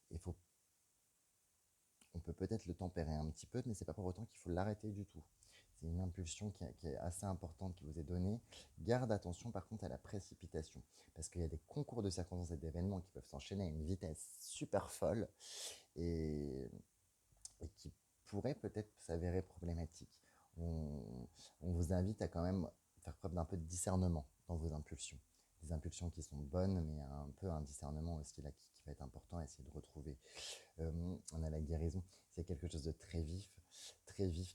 Et on peut peut-être le tempérer un petit peu, mais c'est pas pour autant qu'il faut l'arrêter du tout. C'est une impulsion qui est assez importante qui vous est donnée. Garde attention par contre à la précipitation, parce qu'il y a des concours de circonstances et d'événements qui peuvent s'enchaîner à une vitesse super folle et, et qui pourraient peut-être s'avérer problématiques. On vous invite à quand même faire preuve d'un peu de discernement dans vos impulsions. Des impulsions qui sont bonnes, mais un peu un discernement aussi là qui va être important à essayer de retrouver. On a la guérison, c'est quelque chose de très vif,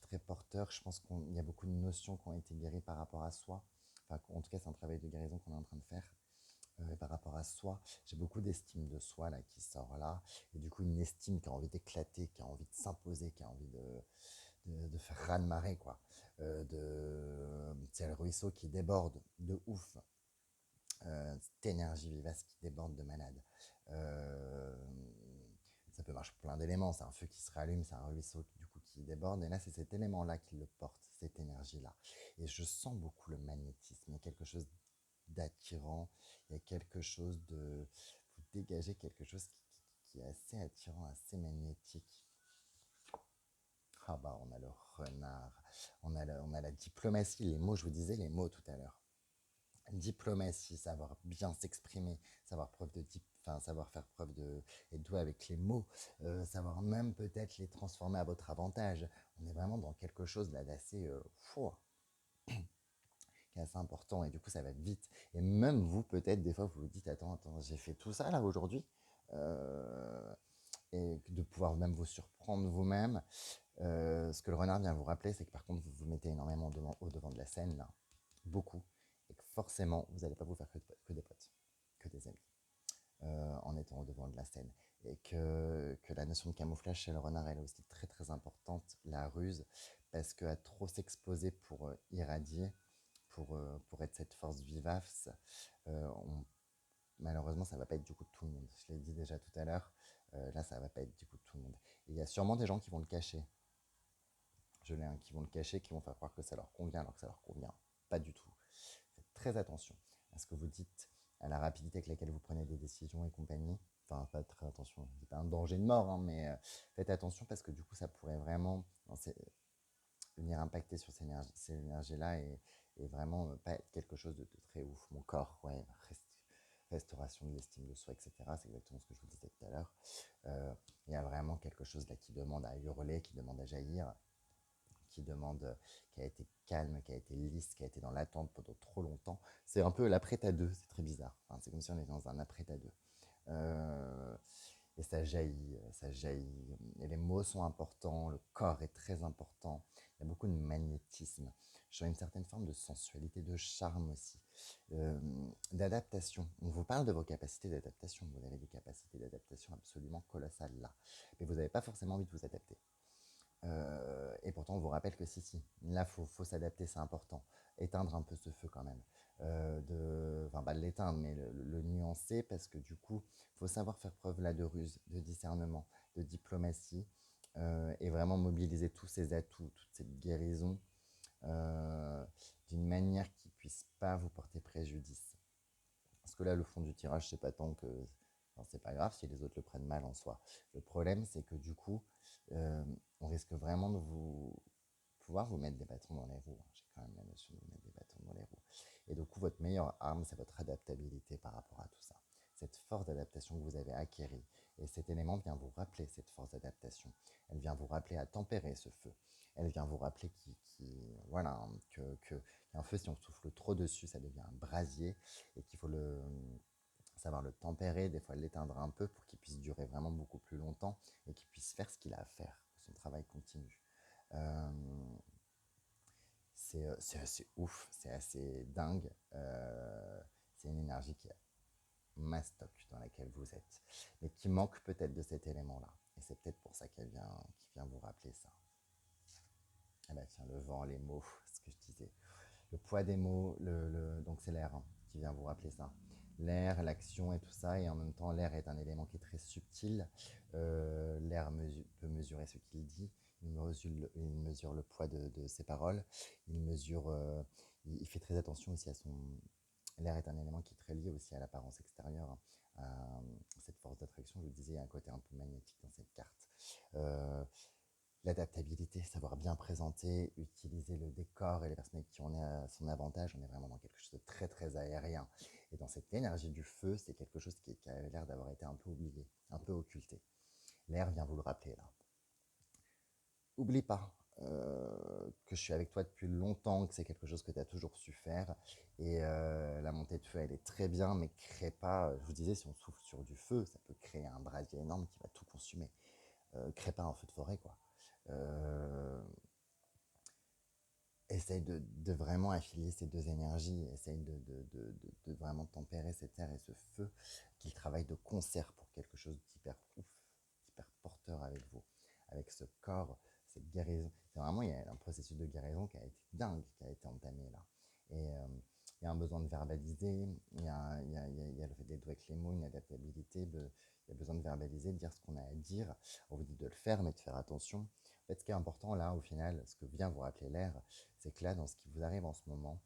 très porteur. Je pense qu'il y a beaucoup de notions qui ont été guéries par rapport à soi. Enfin, en tout cas, c'est un travail de guérison qu'on est en train de faire par rapport à soi. J'ai beaucoup d'estime de soi là qui sort là. Et du coup, une estime qui a envie d'éclater, qui a envie de s'imposer, qui a envie de faire raz-de-marée, quoi. C'est le ruisseau qui déborde de ouf. Cette énergie vivace qui déborde de malade. Euh, Ça peut marcher pour plein d'éléments. C'est un feu qui se rallume, c'est un ruisseau du coup qui déborde. Et là, c'est cet élément-là qui le porte, cette énergie-là. Et je sens beaucoup le magnétisme. Il y a quelque chose d'attirant. Il y a quelque chose de. Vous dégagez quelque chose qui est assez attirant, assez magnétique. Ah bah, on a le renard. On a la diplomatie. Les mots, je vous disais les mots tout à l'heure. Diplomatie, savoir bien s'exprimer, savoir faire preuve de être doué avec les mots, savoir même peut-être les transformer à votre avantage. On est vraiment dans quelque chose là d'assez qui est assez important et du coup ça va vite. Et même vous peut-être des fois vous vous dites attends, j'ai fait tout ça là aujourd'hui. Euh, et de pouvoir même vous surprendre vous-même. Ce que le renard vient vous rappeler, c'est que par contre vous vous mettez énormément au devant de la scène là, beaucoup, et que forcément vous n'allez pas vous faire que des potes, que des amis, en étant au devant de la scène. Et que la notion de camouflage chez le renard, elle est aussi très très importante, la ruse, parce qu'à trop s'exposer pour irradier, pour être cette force vivace, malheureusement, ça ne va pas être du coup de tout le monde. Je l'ai dit déjà tout à l'heure, là, ça ne va pas être du coup de tout le monde. Et il y a sûrement des gens qui vont le cacher. Je l'ai, qui vont le cacher, qui vont faire croire que ça leur convient alors que ça leur convient pas du tout. Faites très attention à ce que vous dites, à la rapidité avec laquelle vous prenez des décisions et compagnie. Enfin, pas très attention, c'est pas un danger de mort, hein, mais faites attention parce que du coup, ça pourrait vraiment venir impacter sur ces énergies-là et vraiment pas être quelque chose de très ouf. Mon corps, ouais, restauration de l'estime de soi, etc. C'est exactement ce que je vous disais tout à l'heure. Il y a vraiment quelque chose là qui demande à hurler, qui demande à jaillir, qui demande, qui a été calme, qui a été lisse, qui a été dans l'attente pendant trop longtemps. C'est un peu l'après-à-deux, c'est très bizarre. Enfin, c'est comme si on était dans un après-à-deux. Et ça jaillit, ça jaillit. Et les mots sont importants, le corps est très important. Il y a beaucoup de magnétisme. Je sens une certaine forme de sensualité, de charme aussi, d'adaptation. On vous parle de vos capacités d'adaptation. Vous avez des capacités d'adaptation absolument colossales là. Mais vous n'avez pas forcément envie de vous adapter. Et pourtant, on vous rappelle que si, là, faut s'adapter, c'est important. Éteindre un peu ce feu quand même. Enfin, pas de l'éteindre, mais le nuancer, parce que du coup, il faut savoir faire preuve là de ruse, de discernement, de diplomatie, et vraiment mobiliser tous ces atouts, toute cette guérison, d'une manière qui ne puisse pas vous porter préjudice. Parce que là, le fond du tirage, c'est pas tant que. Enfin, c'est pas grave si les autres le prennent mal en soi. Le problème, c'est que du coup, on risque vraiment de pouvoir vous mettre des bâtons dans les roues. J'ai quand même la notion de vous mettre des bâtons dans les roues. Et du coup, votre meilleure arme, c'est votre adaptabilité par rapport à tout ça. Cette force d'adaptation que vous avez acquérie. Et cet élément vient vous rappeler cette force d'adaptation. Elle vient vous rappeler à tempérer ce feu. Elle vient vous rappeler voilà, qu'un feu, si on souffle trop dessus, ça devient un brasier et qu'il faut savoir le tempérer, des fois l'éteindre un peu pour qu'il puisse durer vraiment beaucoup plus longtemps et qu'il puisse faire ce qu'il a à faire, que son travail continue. Euh, c'est assez ouf, c'est assez dingue. C'est une énergie qui est mastoc dans laquelle vous êtes, mais qui manque peut-être de cet élément-là. Et c'est peut-être pour ça qu'il vient vous rappeler ça. Ah bah tiens, le vent, les mots, ce que je disais. Le poids des mots, donc c'est l'air, hein, qui vient vous rappeler ça. L'air, l'action et tout ça, et en même temps l'air est un élément qui est très subtil. L'air peut mesurer ce qu'il dit, il mesure le poids de ses paroles, il fait très attention aussi à son... L'air est un élément qui est très lié aussi à l'apparence extérieure, hein, à cette force d'attraction. Je vous disais, il y a un côté un peu magnétique dans cette carte. L'adaptabilité, savoir bien présenter, utiliser le décor et les personnes qui ont à son avantage, on est vraiment dans quelque chose de très très aérien. Et dans cette énergie du feu, c'est quelque chose qui a l'air d'avoir été un peu oublié, un peu occulté. L'air vient vous le rappeler là. Oublie pas que je suis avec toi depuis longtemps, que c'est quelque chose que tu as toujours su faire. Et la montée de feu, elle est très bien, mais crée pas, je vous disais, si on souffle sur du feu, ça peut créer un brasier énorme qui va tout consumer. Crée pas un feu de forêt, quoi. Euh, Essaye de vraiment affilier ces deux énergies, essaye de vraiment tempérer cette air et ce feu, qu'ils travaillent de concert pour quelque chose d'hyper ouf, hyper porteur avec vous, avec ce corps, cette guérison. C'est vraiment, il y a un processus de guérison qui a été dingue, qui a été entamé là. Et il y a un besoin de verbaliser, il y a le fait d'être avec les mots, une adaptabilité, il y a besoin de verbaliser, de dire ce qu'on a à dire. On vous dit de le faire, mais de faire attention. En fait, ce qui est important là, au final, ce que vient vous rappeler l'air, c'est que là, dans ce qui vous arrive en ce moment,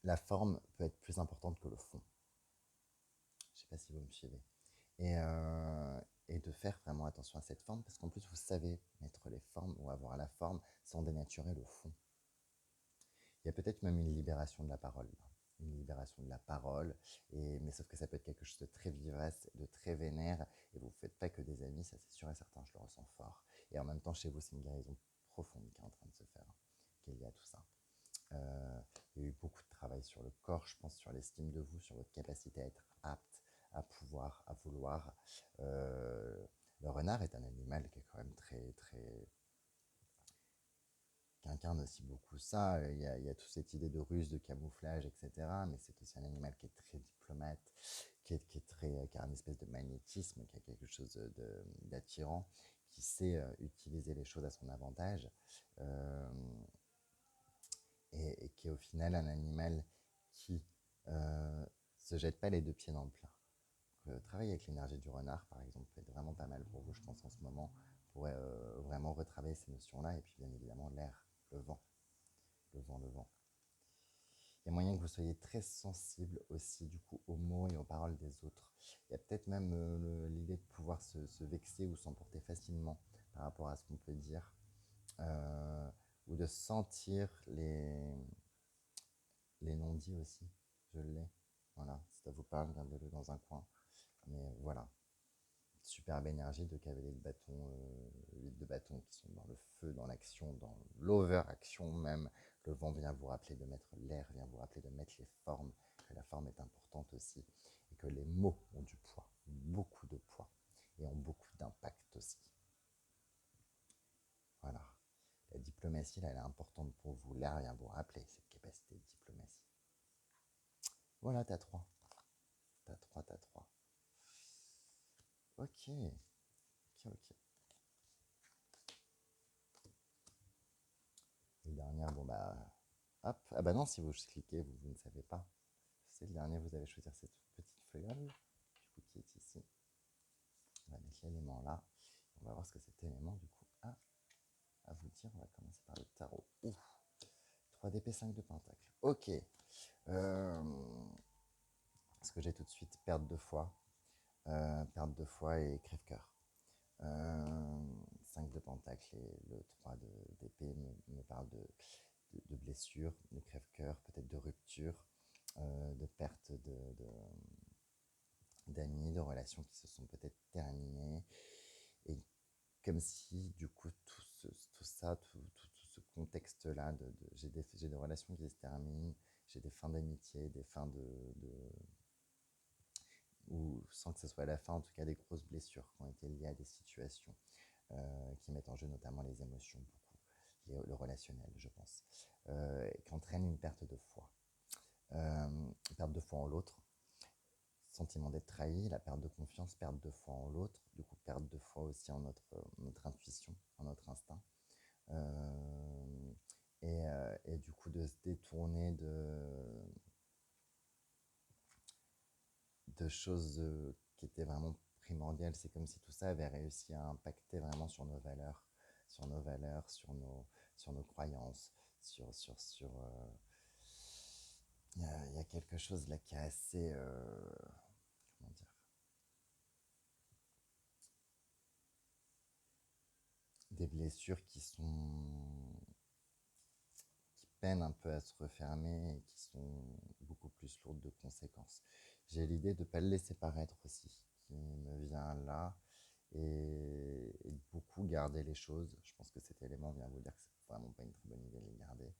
la forme peut être plus importante que le fond. Je ne sais pas si vous me suivez. Et, euh, et de faire vraiment attention à cette forme, parce qu'en plus, vous savez mettre les formes ou avoir la forme sans dénaturer le fond. Il y a peut-être même une libération de la parole, là. Une libération de la parole, mais sauf que ça peut être quelque chose de très vivace, de très vénère, et vous ne faites pas que des amis, ça c'est sûr et certain, je le ressens fort. Et en même temps, chez vous, c'est une guérison profonde qui est en train de se faire, qui est liée à tout ça. Il y a eu beaucoup de travail sur le corps, je pense, sur l'estime de vous, sur votre capacité à être apte, à pouvoir, à vouloir. Le renard est un animal qui est quand même très, très, qui incarne aussi beaucoup ça. Il y a toute cette idée de ruse, de camouflage, etc. Mais c'est aussi un animal qui est très diplomate, qui a une espèce de magnétisme, qui a quelque chose d'attirant, qui sait utiliser les choses à son avantage. Euh, et qui est au final un animal qui se jette pas les deux pieds dans le plat. Travailler avec l'énergie du renard, par exemple, peut être vraiment pas mal pour vous, je pense, en ce moment, pour vraiment retravailler ces notions-là. Et puis, bien évidemment, l'air, le vent, le vent, le vent. Il y a moyen que vous soyez très sensible aussi, du coup, aux mots et aux paroles des autres. Il y a peut-être même l'idée de pouvoir se vexer ou s'emporter facilement par rapport à ce qu'on peut dire, euh, ou de sentir les non-dits aussi. Je l'ai. Voilà, si ça vous parle, gardez-le dans un coin. Mais voilà, superbe énergie de cavalier de bâton, 8 de bâton qui sont dans le feu, dans l'action, dans l'over-action même. Le vent vient vous rappeler de mettre l'air, vient vous rappeler de mettre les formes, que la forme est importante aussi, et que les mots ont du poids, beaucoup de poids, et ont beaucoup d'impact aussi. Voilà. La diplomatie, là, elle est importante pour vous. L'air vient vous rappeler cette capacité de diplomatie. Voilà, t'as 3. T'as 3, t'as 3. Ok. Ok. Et dernière, bon bah, hop. Ah bah non, si vous cliquez, vous ne savez pas. C'est le dernier, vous allez choisir cette petite feuille, du coup, qui est ici. On va mettre l'élément là. On va voir ce que cet élément, du coup, a à vous dire. On va commencer par le tarot. Ouh, 3 d'épée, 5 de pentacle. Ok. Ce que j'ai tout de suite, perte de foi et crève-cœur. 5 de pentacle et le 3 d'épée me parle de blessures, de crève-cœur, peut-être de rupture, de perte d'amis, de relations qui se sont peut-être terminées. Et comme si, du coup, tout ça, tout ce contexte-là, j'ai des relations qui se terminent, j'ai des fins d'amitié, des fins ou sans que ce soit la fin, en tout cas des grosses blessures qui ont été liées à des situations qui mettent en jeu notamment les émotions, beaucoup, le relationnel, je pense, qui entraîne une perte de foi. Perte de foi en l'autre, sentiment d'être trahi, la perte de confiance, perte de foi en l'autre, du coup perte de foi aussi en notre intuition, en notre instinct. Et du coup de se détourner de choses qui étaient vraiment primordiales. C'est comme si tout ça avait réussi à impacter vraiment sur nos valeurs, sur nos croyances, il y a quelque chose là qui est assez, comment dire, des blessures qui peinent un peu à se refermer et qui sont beaucoup plus lourdes de conséquences. J'ai l'idée de ne pas le laisser paraître aussi, qui me vient là, et de beaucoup garder les choses. Je pense que cet élément vient vous dire que c'est vraiment pas une très bonne idée de les garder.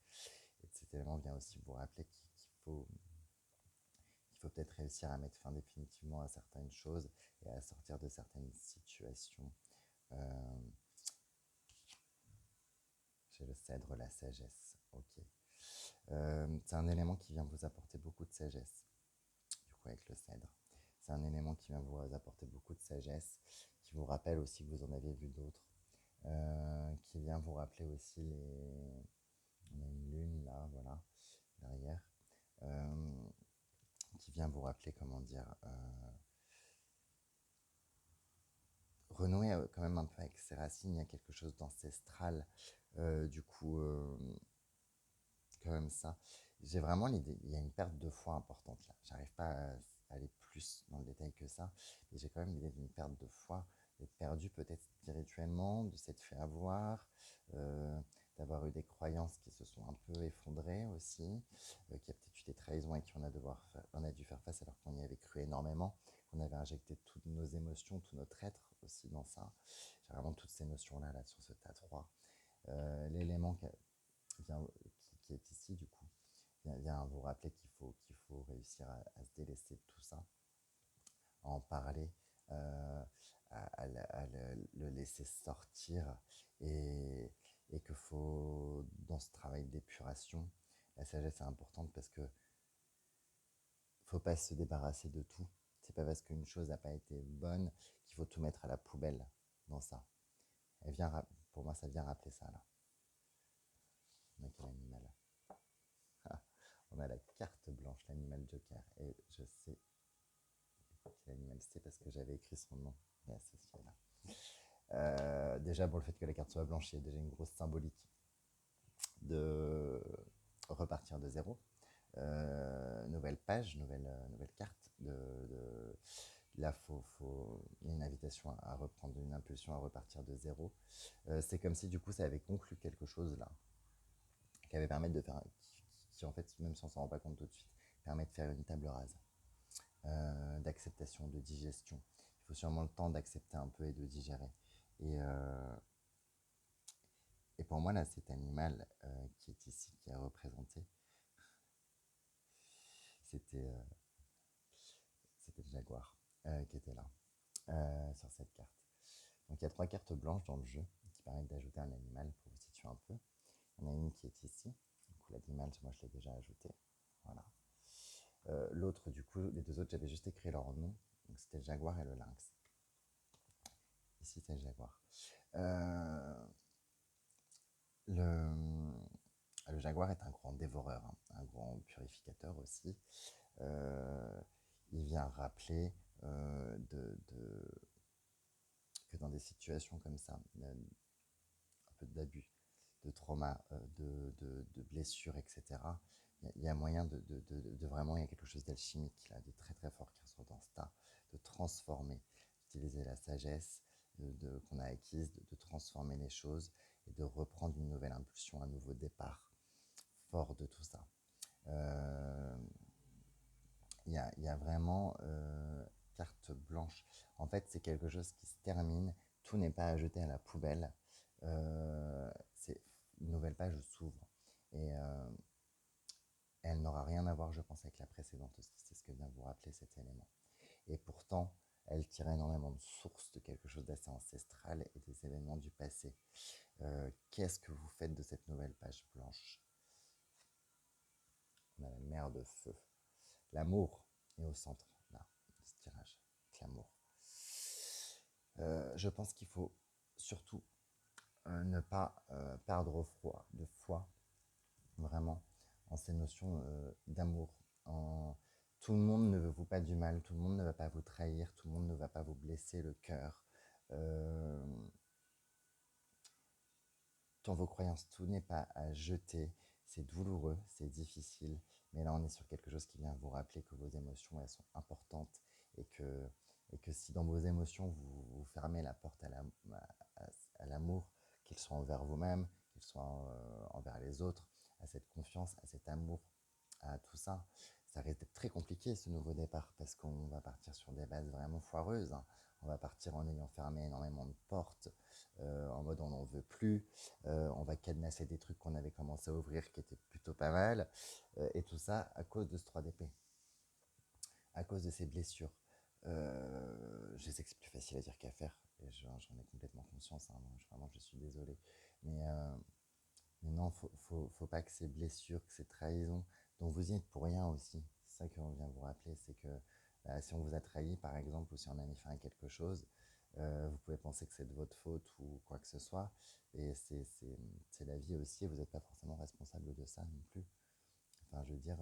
Et cet élément vient aussi vous rappeler qu'il faut peut-être réussir à mettre fin définitivement à certaines choses et à sortir de certaines situations. Euh, J'ai le cèdre, la sagesse. Ok. C'est un élément qui vient vous apporter beaucoup de sagesse, du coup, avec le cèdre. C'est un élément qui vient vous apporter beaucoup de sagesse, qui vous rappelle aussi que vous en avez vu d'autres, qui vient vous rappeler aussi les. On a une lune là, voilà, derrière, qui vient vous rappeler, comment dire, renouer quand même un peu avec ses racines. Il y a quelque chose d'ancestral, du coup, comme ça. J'ai vraiment l'idée, il y a une perte de foi importante là. J'arrive pas à aller plus dans le détail que ça, mais j'ai quand même l'idée d'une perte de foi, d'être perdu peut-être spirituellement, de s'être fait avoir, euh, d'avoir eu des croyances qui se sont un peu effondrées aussi, qui a peut-être eu des trahisons et qui on a dû faire face alors qu'on y avait cru énormément, qu'on avait injecté toutes nos émotions, tout notre être aussi dans ça. J'ai vraiment toutes ces notions-là là, sur ce tas 3. L'élément vient, qui est ici, du coup, vient vous rappeler qu'il faut réussir à se délaisser de tout ça, à en parler, à le laisser sortir, et qu'il faut, dans ce travail d'épuration, la sagesse est importante parce que faut pas se débarrasser de tout. C'est pas parce qu'une chose n'a pas été bonne qu'il faut tout mettre à la poubelle dans ça. Elle vient, pour moi, ça vient rappeler ça là. On a quel animal? On a la carte blanche, l'animal joker. Et je sais quel animal c'est parce que j'avais écrit son nom et associé là. Déjà, bon, le fait que la carte soit blanche, il y a déjà une grosse symbolique de repartir de zéro. Nouvelle page, nouvelle carte. Là, il y a une invitation à reprendre, une impulsion à repartir de zéro. C'est comme si du coup ça avait conclu quelque chose là, qui avait permis de faire, qui en fait, même sans s'en rendre pas compte tout de suite, permet de faire une table rase, d'acceptation, de digestion. Il faut sûrement le temps d'accepter un peu et de digérer. Et, euh, et pour moi, là, cet animal qui est ici, qui est représenté, c'était c'était le jaguar qui était là, sur cette carte. Donc il y a 3 cartes blanches dans le jeu qui permettent d'ajouter un animal pour vous situer un peu. Il y en a une qui est ici. Du coup, l'animal, moi, je l'ai déjà ajouté. Voilà. L'autre, du coup, les 2 autres, j'avais juste écrit leur nom. Donc c'était le jaguar et le lynx. Ici, c'est le jaguar. Le, le jaguar est un grand dévoreur, hein, un grand purificateur aussi. Euh, il vient rappeler que dans des situations comme ça, un peu d'abus, de trauma, de blessures, etc., il y a moyen de vraiment, il y a quelque chose d'alchimique, là, de très très fort qui ressort dans ce tas, de transformer, d'utiliser la sagesse qu'on a acquise, de transformer les choses et de reprendre une nouvelle impulsion, un nouveau départ fort de tout ça. Euh, il y a vraiment carte blanche. En fait, c'est quelque chose qui se termine. Tout n'est pas à jeter à la poubelle. C'est une nouvelle page s'ouvre. Et elle n'aura rien à voir, je pense, avec la précédente aussi. C'est ce que vient vous rappeler cet élément. Et pourtant, elle tire énormément de sources de quelque chose d'assez ancestral et des événements du passé. Qu'est-ce que vous faites de cette nouvelle page blanche? On a la mer de feu. L'amour est au centre, là, de ce tirage. L'amour. Je pense qu'il faut surtout ne pas perdre de foi, vraiment, en ces notions d'amour. En... Tout le monde ne veut vous pas du mal, tout le monde ne va pas vous trahir, tout le monde ne va pas vous blesser le cœur. Euh, dans vos croyances, tout n'est pas à jeter. C'est douloureux, c'est difficile, mais là on est sur quelque chose qui vient vous rappeler que vos émotions elles sont importantes et que, et que si dans vos émotions vous fermez la porte à l'amour, qu'il soit envers vous-même, qu'il soit envers les autres, à cette confiance, à cet amour, à tout ça, ça risque d'être très compliqué ce nouveau départ parce qu'on va partir sur des bases vraiment foireuses, hein. On va partir en ayant fermé énormément de portes, en mode on n'en veut plus, on va cadenasser des trucs qu'on avait commencé à ouvrir qui étaient plutôt pas mal, et tout ça à cause de ce 3DP, à cause de ces blessures. Je sais que c'est plus facile à dire qu'à faire, et j'en ai complètement conscience, hein, vraiment je suis désolé, mais non, faut pas que ces blessures, que ces trahisons, dont vous y êtes pour rien aussi, c'est ça qu'on vient vous rappeler, c'est que si on vous a trahi par exemple, ou si on a mis fin à quelque chose, vous pouvez penser que c'est de votre faute ou quoi que ce soit, et c'est la vie aussi, et vous n'êtes pas forcément responsable de ça non plus. Enfin, je veux dire,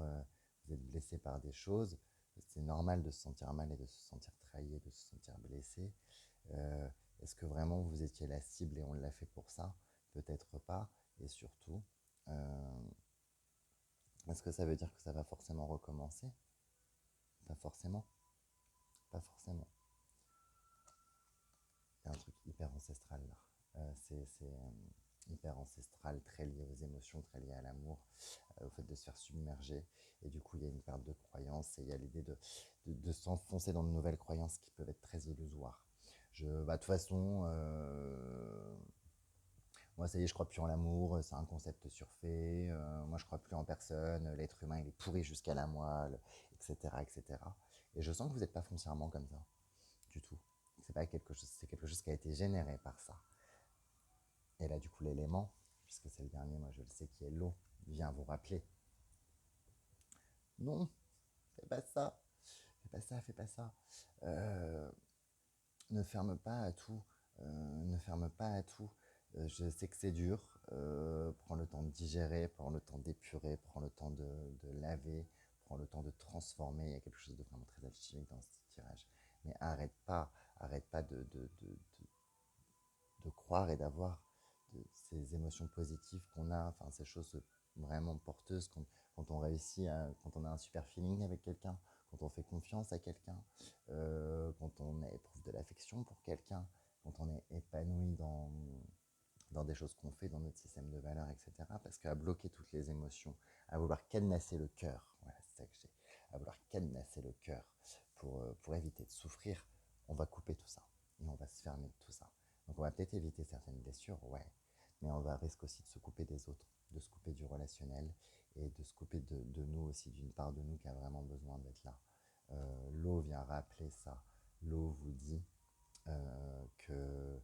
vous êtes blessé par des choses, c'est normal de se sentir mal et de se sentir trahi et de se sentir blessé. Euh, Est-ce que vraiment vous étiez la cible et on l'a fait pour ça? Peut-être pas. Et surtout, euh, est-ce que ça veut dire que ça va forcément recommencer? Pas forcément. Pas forcément. Il y a un truc hyper ancestral là. C'est hyper ancestral, très lié aux émotions, très lié à l'amour, au fait de se faire submerger. Et du coup, il y a une perte de croyance et il y a l'idée de s'enfoncer dans de nouvelles croyances qui peuvent être très illusoires. De toute façon, moi, ça y est, je crois plus en l'amour, c'est un concept surfait. Moi, je crois plus en personne. L'être humain, il est pourri jusqu'à la moelle, etc., etc. Et je sens que vous n'êtes pas foncièrement comme ça, du tout. C'est pas quelque chose, c'est quelque chose qui a été généré par ça. Et là, du coup, l'élément, puisque c'est le dernier, moi, je le sais, qui est l'eau, vient vous rappeler. Non, fais pas ça, fais pas ça, fais pas ça. Euh, ne ferme pas à tout, ne ferme pas à tout. Je sais que c'est dur. Prends le temps de digérer, prends le temps d'épurer, prends le temps de laver, prends le temps de transformer. Il y a quelque chose de vraiment très alchimique dans ce tirage. Mais arrête pas de croire et d'avoir ces émotions positives qu'on a, enfin ces choses vraiment porteuses quand on réussit, quand on a un super feeling avec quelqu'un, quand on fait confiance à quelqu'un, quand on éprouve de l'affection pour quelqu'un, quand on est épanoui dans des choses qu'on fait, dans notre système de valeurs, etc. Parce qu'à bloquer toutes les émotions, à vouloir cadenasser le cœur, voilà, c'est ça que j'ai, à vouloir cadenasser le cœur pour éviter de souffrir, on va couper tout ça et on va se fermer de tout ça. Donc on va peut-être éviter certaines blessures, ouais, mais on va risquer aussi de se couper des autres, de se couper du relationnel et de se couper de nous aussi, d'une part de nous qui a vraiment besoin d'être là. L'eau vient rappeler ça. L'eau vous dit que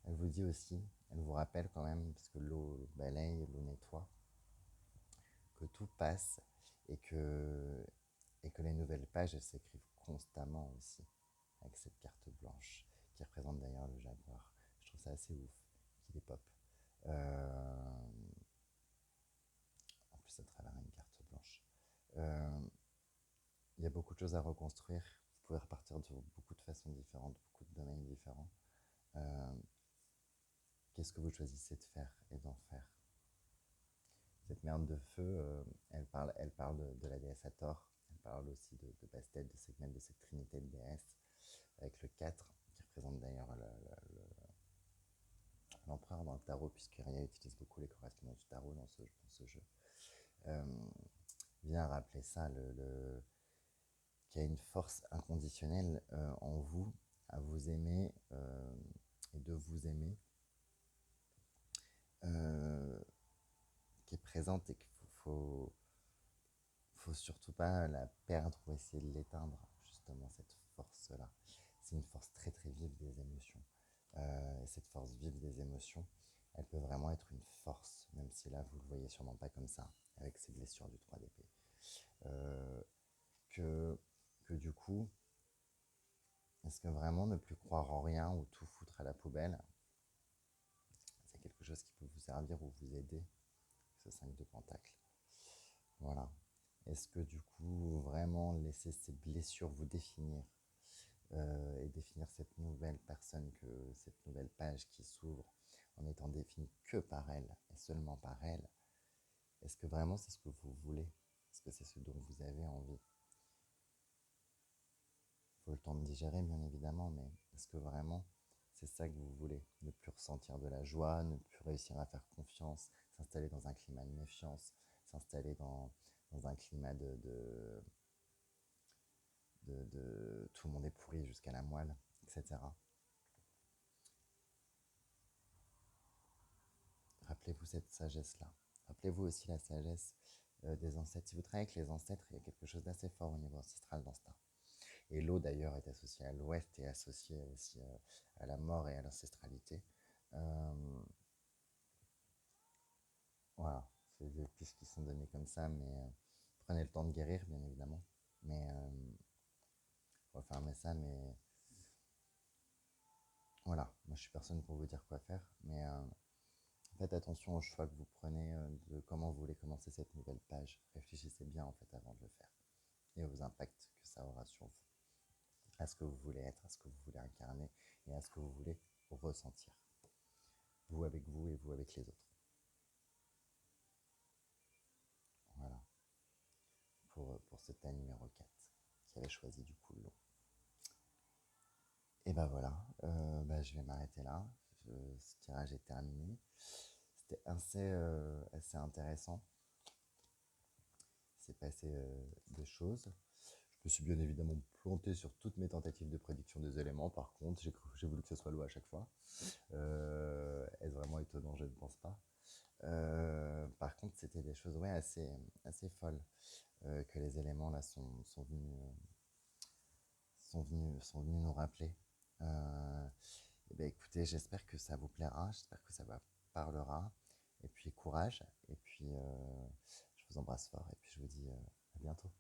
elle vous dit aussi, elle vous rappelle quand même, parce que l'eau balaye, l'eau nettoie, que tout passe et que les nouvelles pages, elles s'écrivent constamment aussi, avec cette carte blanche, qui représente d'ailleurs le jaguar. Je trouve ça assez ouf, qu'il est pop. En plus, à travers une carte blanche. Euh, Il y a beaucoup de choses à reconstruire. Vous pouvez repartir de beaucoup de façons différentes, beaucoup de domaines différents. Euh, Qu'est-ce que vous choisissez de faire et d'en faire? Cette merde de feu, elle parle de la déesse Hathor, elle parle aussi de Bastet, de cette trinité de déesses, avec le 4, qui représente d'ailleurs l'empereur dans le tarot, puisque Ria utilise beaucoup les correspondances du tarot dans ce jeu. Euh, Vient rappeler ça, qu'il y a une force inconditionnelle en vous, à vous aimer et de vous aimer, euh, qui est présente et faut surtout pas la perdre ou essayer de l'éteindre, justement, cette force-là. C'est une force très très vive des émotions. Et cette force vive des émotions, elle peut vraiment être une force, même si là vous le voyez sûrement pas comme ça, avec ces blessures du 3 d'épée. Euh, que, que du coup, est-ce que vraiment ne plus croire en rien ou tout foutre à la poubelle, c'est quelque chose qui peut vous servir ou vous aider, ce 5 de Pentacle. Voilà. Est-ce que du coup, vraiment laisser ces blessures vous définir et définir cette nouvelle personne, cette nouvelle page qui s'ouvre en étant définie que par elle et seulement par elle, est-ce que vraiment c'est ce que vous voulez? Est-ce que c'est ce dont vous avez envie? Il faut le temps de digérer, bien évidemment, mais est-ce que vraiment c'est ça que vous voulez? Ne plus ressentir de la joie, ne plus réussir à faire confiance, s'installer dans un climat de méfiance, s'installer dans un climat de tout le monde est pourri jusqu'à la moelle, etc. Rappelez-vous cette sagesse-là. Rappelez-vous aussi la sagesse des ancêtres. Si vous travaillez avec les ancêtres, il y a quelque chose d'assez fort au niveau ancestral dans ça. Et l'eau d'ailleurs est associée à l'ouest et associée aussi à la mort et à l'ancestralité. Euh, voilà, c'est des pistes qui sont données comme ça, mais prenez le temps de guérir, bien évidemment. Mais refermez ça, mais voilà, moi je suis personne pour vous dire quoi faire, mais faites attention au choix que vous prenez, de comment vous voulez commencer cette nouvelle page. Réfléchissez bien en fait avant de le faire et aux impacts que ça aura sur vous, à ce que vous voulez être, à ce que vous voulez incarner et à ce que vous voulez ressentir. Vous avec vous et vous avec les autres. Voilà, pour ce tas numéro 4 qui avait choisi du coup l'eau. Et ben voilà, je vais m'arrêter là. Ce tirage est terminé. C'était assez intéressant. Il s'est passé des choses. Je me suis bien évidemment planté sur toutes mes tentatives de prédiction des éléments. Par contre, j'ai voulu que ce soit l'eau à chaque fois. Est-ce vraiment étonnant? Je ne pense pas. Par contre, c'était des choses ouais, assez folles que les éléments là sont venus nous rappeler. Et ben, écoutez, j'espère que ça vous plaira, j'espère que ça vous parlera. Et puis courage, et puis je vous embrasse fort, et puis je vous dis à bientôt.